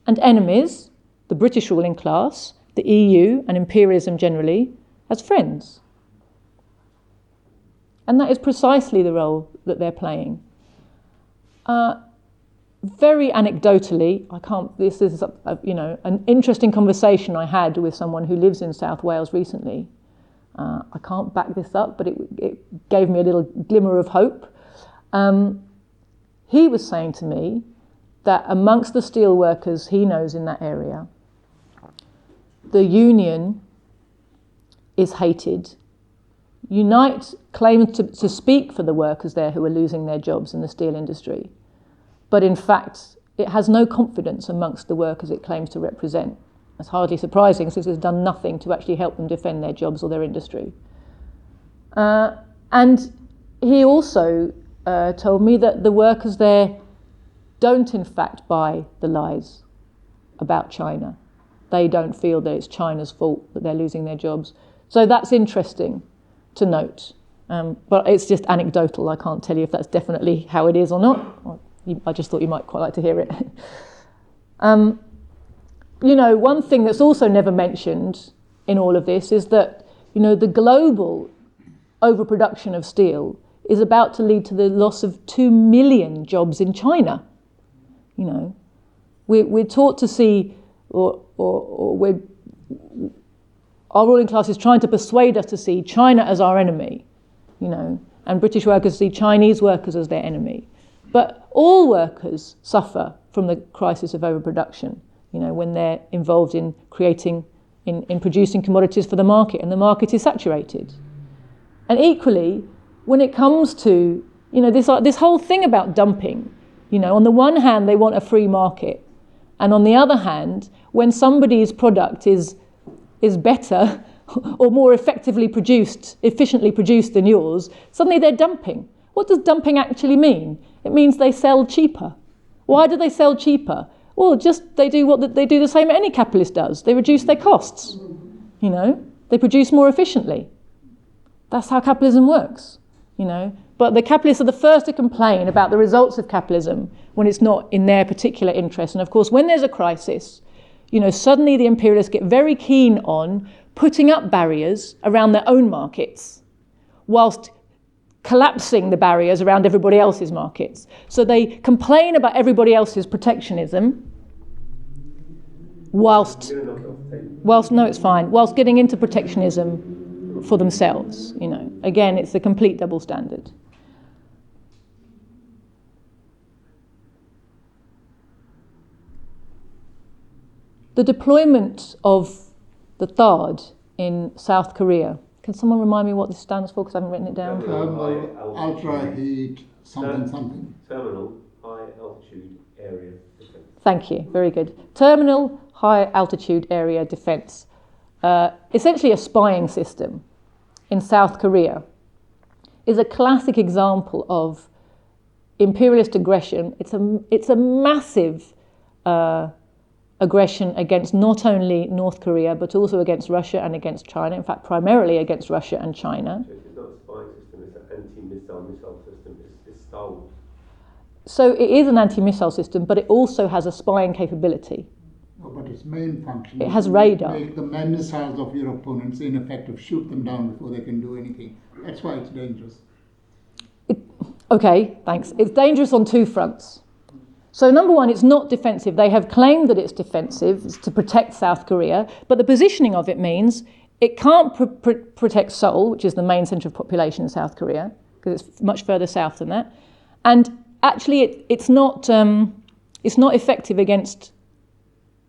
and enemies, the British ruling class, the EU and imperialism generally, as friends. And that is precisely the role that they're playing. Very anecdotally, this is an interesting conversation I had with someone who lives in South Wales recently. I can't back this up, but it gave me a little glimmer of hope. He was saying to me that amongst the steel workers he knows in that area, the union is hated. Unite claims to speak for the workers there who are losing their jobs in the steel industry, but in fact it has no confidence amongst the workers it claims to represent. That's hardly surprising, since it's done nothing to actually help them defend their jobs or their industry. And he also told me that the workers there don't in fact buy the lies about China. They don't feel that it's China's fault that they're losing their jobs. So that's interesting to note. But it's just anecdotal. I can't tell you if that's definitely how it is or not. I just thought you might quite like to hear it. One thing that's also never mentioned in all of this is that, the global overproduction of steel is about to lead to the loss of 2 million jobs in China. We're taught to see, our ruling class is trying to persuade us to see China as our enemy, and British workers see Chinese workers as their enemy. But all workers suffer from the crisis of overproduction, when they're involved in creating, in producing commodities for the market, and the market is saturated. And equally, when it comes to, this whole thing about dumping, on the one hand they want a free market, and on the other hand, when somebody's product is better or more efficiently produced than yours, suddenly they're dumping. What does dumping actually mean? It means they sell cheaper. Why do they sell cheaper? Well, they do the same any capitalist does. They reduce their costs. They produce more efficiently. That's how capitalism works. But the capitalists are the first to complain about the results of capitalism when it's not in their particular interest. And of course, when there's a crisis, suddenly the imperialists get very keen on putting up barriers around their own markets, whilst collapsing the barriers around everybody else's markets. So they complain about everybody else's protectionism, whilst getting into protectionism for themselves. Again, it's a complete double standard. The deployment of the THAAD in South Korea. Can someone remind me what this stands for, because I haven't written it down? Thermal ultra-heat something. Terminal High Altitude Area Defence. Thank you, very good. Terminal High Altitude Area Defence. essentially a spying system in South Korea, is a classic example of imperialist aggression. It's a massive aggression against not only North Korea, but also against Russia and against China. In fact, primarily against Russia and China. It's not a spying system, it's an anti-missile system. It's Star Wars. So it is an anti-missile system, but it also has a spying capability. Oh, but its main function it has radar. Make the missiles of your opponents ineffective, shoot them down before they can do anything. That's why it's dangerous. Okay, thanks. It's dangerous on two fronts. So number one, it's not defensive. They have claimed that it's defensive, it's to protect South Korea, but the positioning of it means it can't protect Seoul, which is the main centre of population in South Korea, because it's much further south than that. And actually, it's not effective against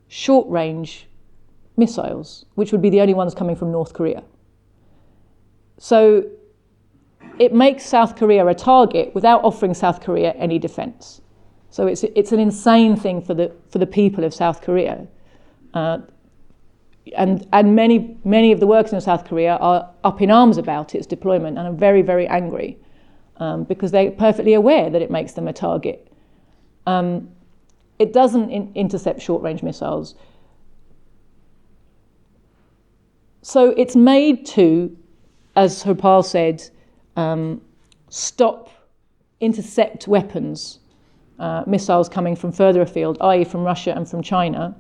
short-range missiles, which would be the only ones coming from North Korea. So it makes South Korea a target without offering South Korea any defence. So it's an insane thing for the people of South Korea, and many of the workers in South Korea are up in arms about its deployment and are very, very angry because they're perfectly aware that it makes them a target. It doesn't intercept short-range missiles. So it's made to, as Hopal said, intercept weapons, missiles coming from further afield, i.e. from Russia and from China.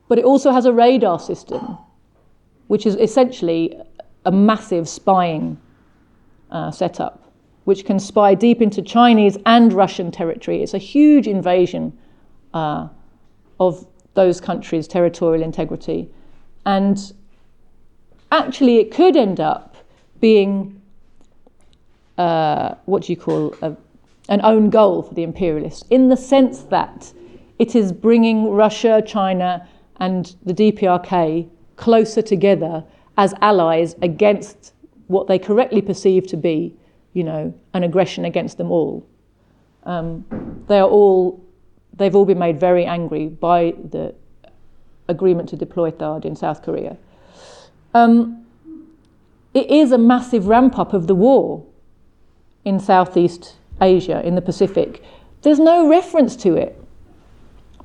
But it also has a radar system, which is essentially a massive spying setup, which can spy deep into Chinese and Russian territory. It's a huge invasion of those countries' territorial integrity. And actually it could end up being an own goal for the imperialists, in the sense that it is bringing Russia, China, and the DPRK closer together as allies against what they correctly perceive to be, an aggression against them all. They've all been made very angry by the agreement to deploy THAAD in South Korea. It is a massive ramp-up of the war in Southeast Asia, in the Pacific. There's no reference to it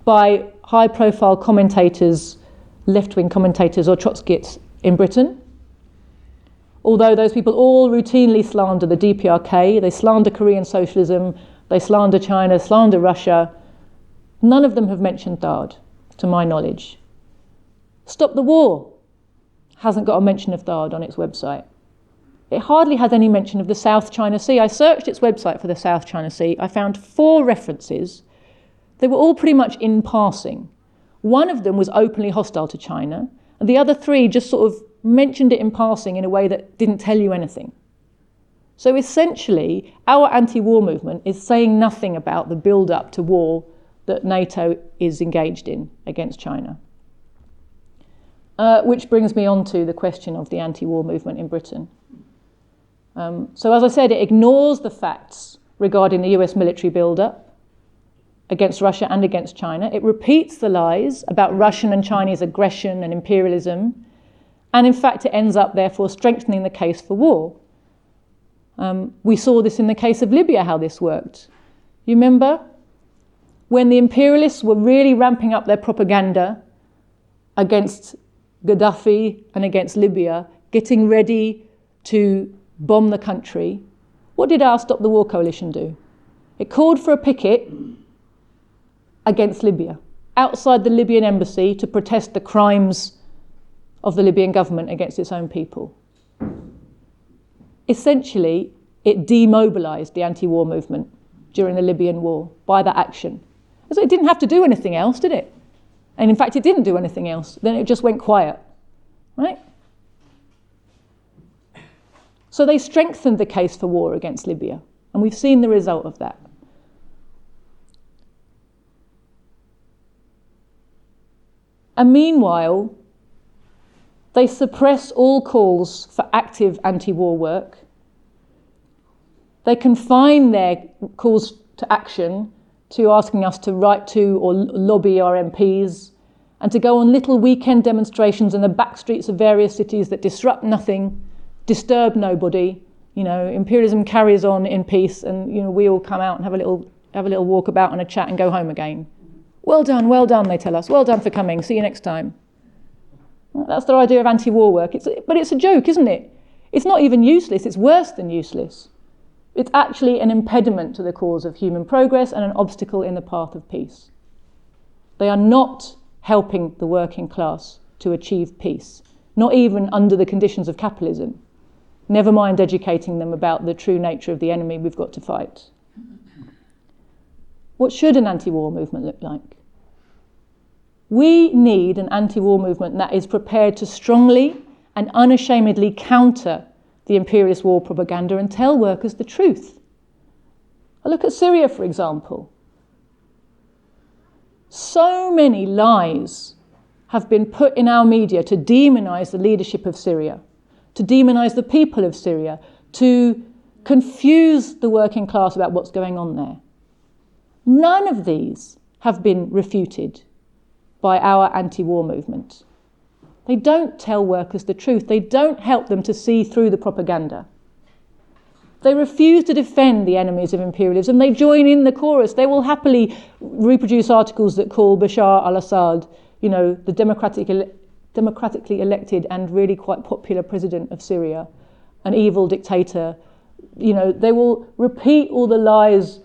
by high-profile commentators, left-wing commentators or Trotskyists in Britain. Although those people all routinely slander the DPRK, they slander Korean socialism, they slander China, slander Russia, none of them have mentioned THAAD, to my knowledge. Stop the War hasn't got a mention of THAAD on its website. It hardly has any mention of the South China Sea. I searched its website for the South China Sea. I found 4 references. They were all pretty much in passing. One of them was openly hostile to China, and the other 3 just sort of mentioned it in passing in a way that didn't tell you anything. So essentially, our anti-war movement is saying nothing about the build-up to war that NATO is engaged in against China. Which brings me on to the question of the anti-war movement in Britain. So as I said, it ignores the facts regarding the US military build-up against Russia and against China. It repeats the lies about Russian and Chinese aggression and imperialism. And in fact, it ends up, therefore, strengthening the case for war. We saw this in the case of Libya, how this worked. You remember? When the imperialists were really ramping up their propaganda against Gaddafi and against Libya, getting ready to bomb the country, what did our Stop the War coalition do? It called for a picket against Libya, outside the Libyan embassy, to protest the crimes of the Libyan government against its own people. Essentially, it demobilised the anti-war movement during the Libyan war by that action. So it didn't have to do anything else, did it? And in fact, it didn't do anything else. Then it just went quiet, right? So they strengthened the case for war against Libya, and we've seen the result of that. And meanwhile, they suppress all calls for active anti-war work. They confine their calls to action to asking us to write to or lobby our MPs and to go on little weekend demonstrations in the back streets of various cities that disrupt nothing, disturb nobody. Imperialism carries on in peace, and we all come out and have a little walk about and a chat and go home again. Well done, they tell us. Well done for coming. See you next time. That's their idea of anti-war work. But it's a joke, isn't it? It's not even useless. It's worse than useless. It's actually an impediment to the cause of human progress and an obstacle in the path of peace. They are not helping the working class to achieve peace, not even under the conditions of capitalism. Never mind educating them about the true nature of the enemy we've got to fight. What should an anti-war movement look like? We need an anti-war movement that is prepared to strongly and unashamedly counter the imperialist war propaganda and tell workers the truth. I look at Syria, for example. So many lies have been put in our media to demonize the leadership of Syria, to demonize the people of Syria, to confuse the working class about what's going on there. None of these have been refuted by our anti-war movement. They don't tell workers the truth. They don't help them to see through the propaganda. They refuse to defend the enemies of imperialism. They join in the chorus. They will happily reproduce articles that call Bashar al-Assad, the democratically elected and really quite popular president of Syria, an evil dictator. They will repeat all the lies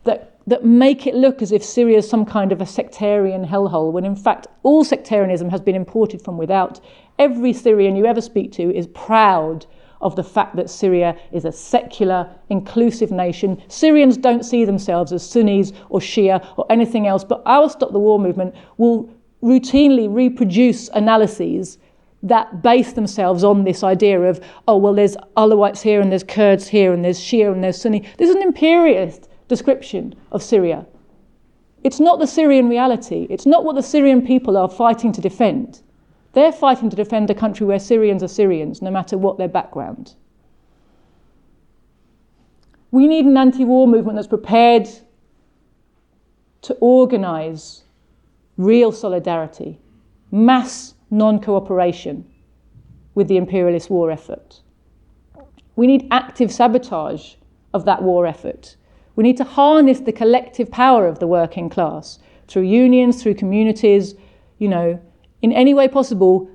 that make it look as if Syria is some kind of a sectarian hellhole, when in fact all sectarianism has been imported from without. Every Syrian you ever speak to is proud of the fact that Syria is a secular, inclusive nation. Syrians don't see themselves as Sunnis or Shia or anything else, but our Stop the War movement will routinely reproduce analyses that base themselves on this idea of, there's Alawites here and there's Kurds here and there's Shia and there's Sunni. This is an imperialist description of Syria. It's not the Syrian reality. It's not what the Syrian people are fighting to defend. They're fighting to defend a country where Syrians are Syrians, no matter what their background. We need an anti-war movement that's prepared to organise real solidarity, mass non-cooperation with the imperialist war effort. We need active sabotage of that war effort. We need to harness the collective power of the working class through unions, through communities, in any way possible.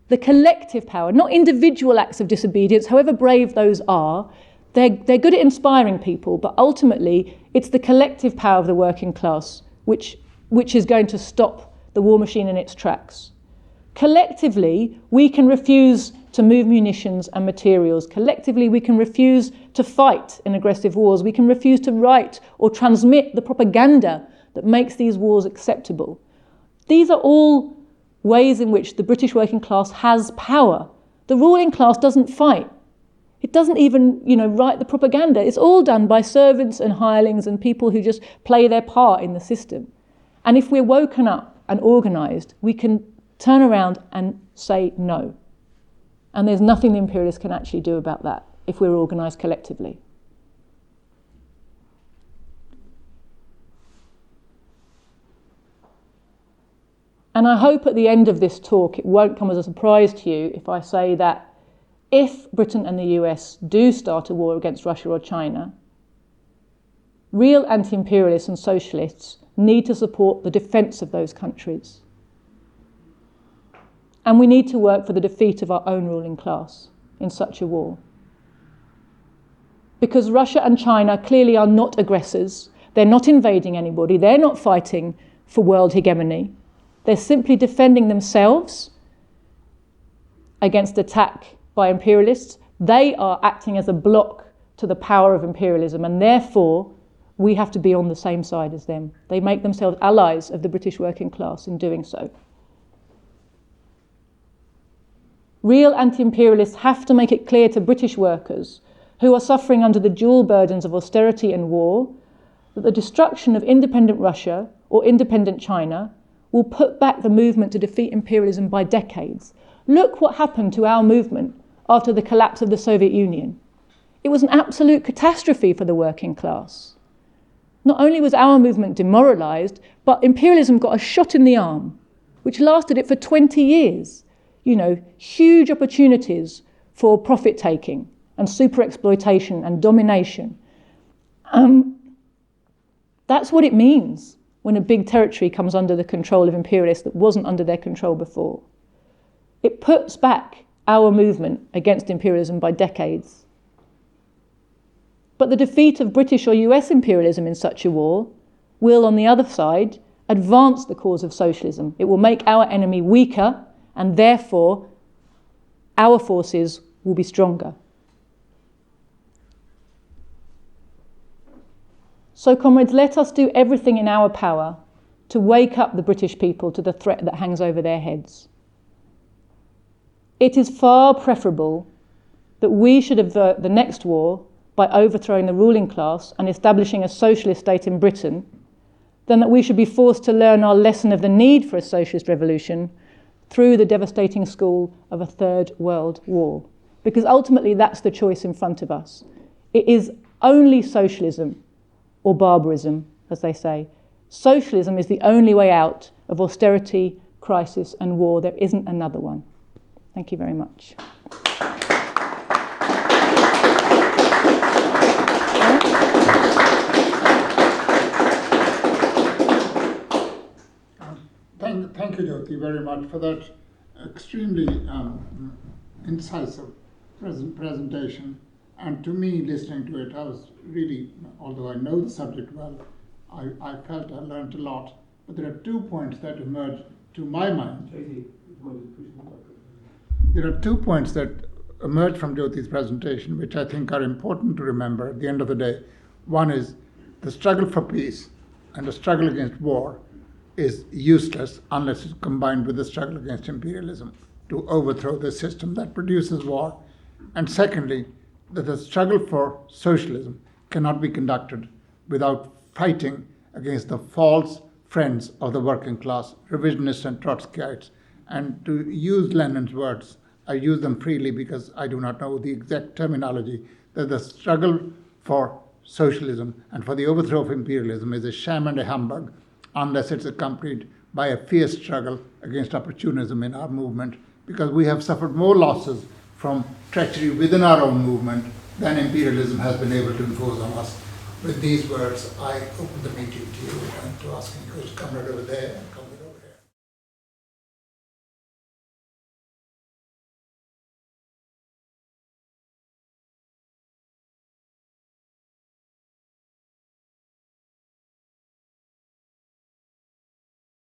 The collective power, not individual acts of disobedience, however brave those are. They're good at inspiring people, but ultimately it's the collective power of the working class which is going to stop the war machine in its tracks. Collectively, we can refuse to move munitions and materials. Collectively, we can refuse to fight in aggressive wars. We can refuse to write or transmit the propaganda that makes these wars acceptable. These are all ways in which the British working class has power. The ruling class doesn't fight. It doesn't even, write the propaganda. It's all done by servants and hirelings and people who just play their part in the system. And if we're woken up and organised, we can turn around and say no. And there's nothing the imperialists can actually do about that if we're organised collectively. And I hope at the end of this talk it won't come as a surprise to you if I say that if Britain and the US do start a war against Russia or China, real anti-imperialists and socialists need to support the defence of those countries. And we need to work for the defeat of our own ruling class in such a war. Because Russia and China clearly are not aggressors. They're not invading anybody. They're not fighting for world hegemony. They're simply defending themselves against attack by imperialists. They are acting as a block to the power of imperialism, and therefore we have to be on the same side as them. They make themselves allies of the British working class in doing so. Real anti-imperialists have to make it clear to British workers who are suffering under the dual burdens of austerity and war that the destruction of independent Russia or independent China will put back the movement to defeat imperialism by decades. Look what happened to our movement after the collapse of the Soviet Union. It was an absolute catastrophe for the working class. Not only was our movement demoralised, but imperialism got a shot in the arm which lasted it for 20 years. You know, huge opportunities for profit taking and super exploitation and domination. That's what it means when a big territory comes under the control of imperialists that wasn't under their control before. It puts back our movement against imperialism by decades. But the defeat of British or US imperialism in such a war will, on the other side, advance the cause of socialism. It will make our enemy weaker, and therefore our forces will be stronger. So, comrades, let us do everything in our power to wake up the British people to the threat that hangs over their heads. It is far preferable that we should avert the next war by overthrowing the ruling class and establishing a socialist state in Britain than that we should be forced to learn our lesson of the need for a socialist revolution through the devastating school of a Third World War. Because ultimately that's the choice in front of us. It is only socialism or barbarism, as they say. Socialism is the only way out of austerity, crisis and war. There isn't another one. Thank you very much. Thank you, Joti, very much for that extremely incisive presentation. And to me, listening to it, I was really, although I know the subject well, I felt I learned a lot. But there are 2 points that emerged to my mind. There are 2 points that emerged from Jyoti's presentation, which I think are important to remember at the end of the day. One is the struggle for peace and the struggle against war is useless unless it's combined with the struggle against imperialism to overthrow the system that produces war. And secondly, that the struggle for socialism cannot be conducted without fighting against the false friends of the working class, revisionists and Trotskyites. And to use Lenin's words, I use them freely because I do not know the exact terminology, that the struggle for socialism and for the overthrow of imperialism is a sham and a humbug unless it's accompanied by a fierce struggle against opportunism in our movement, because we have suffered more losses from treachery within our own movement than imperialism has been able to impose on us. With these words, I open the meeting to you and to asking you to come right over there.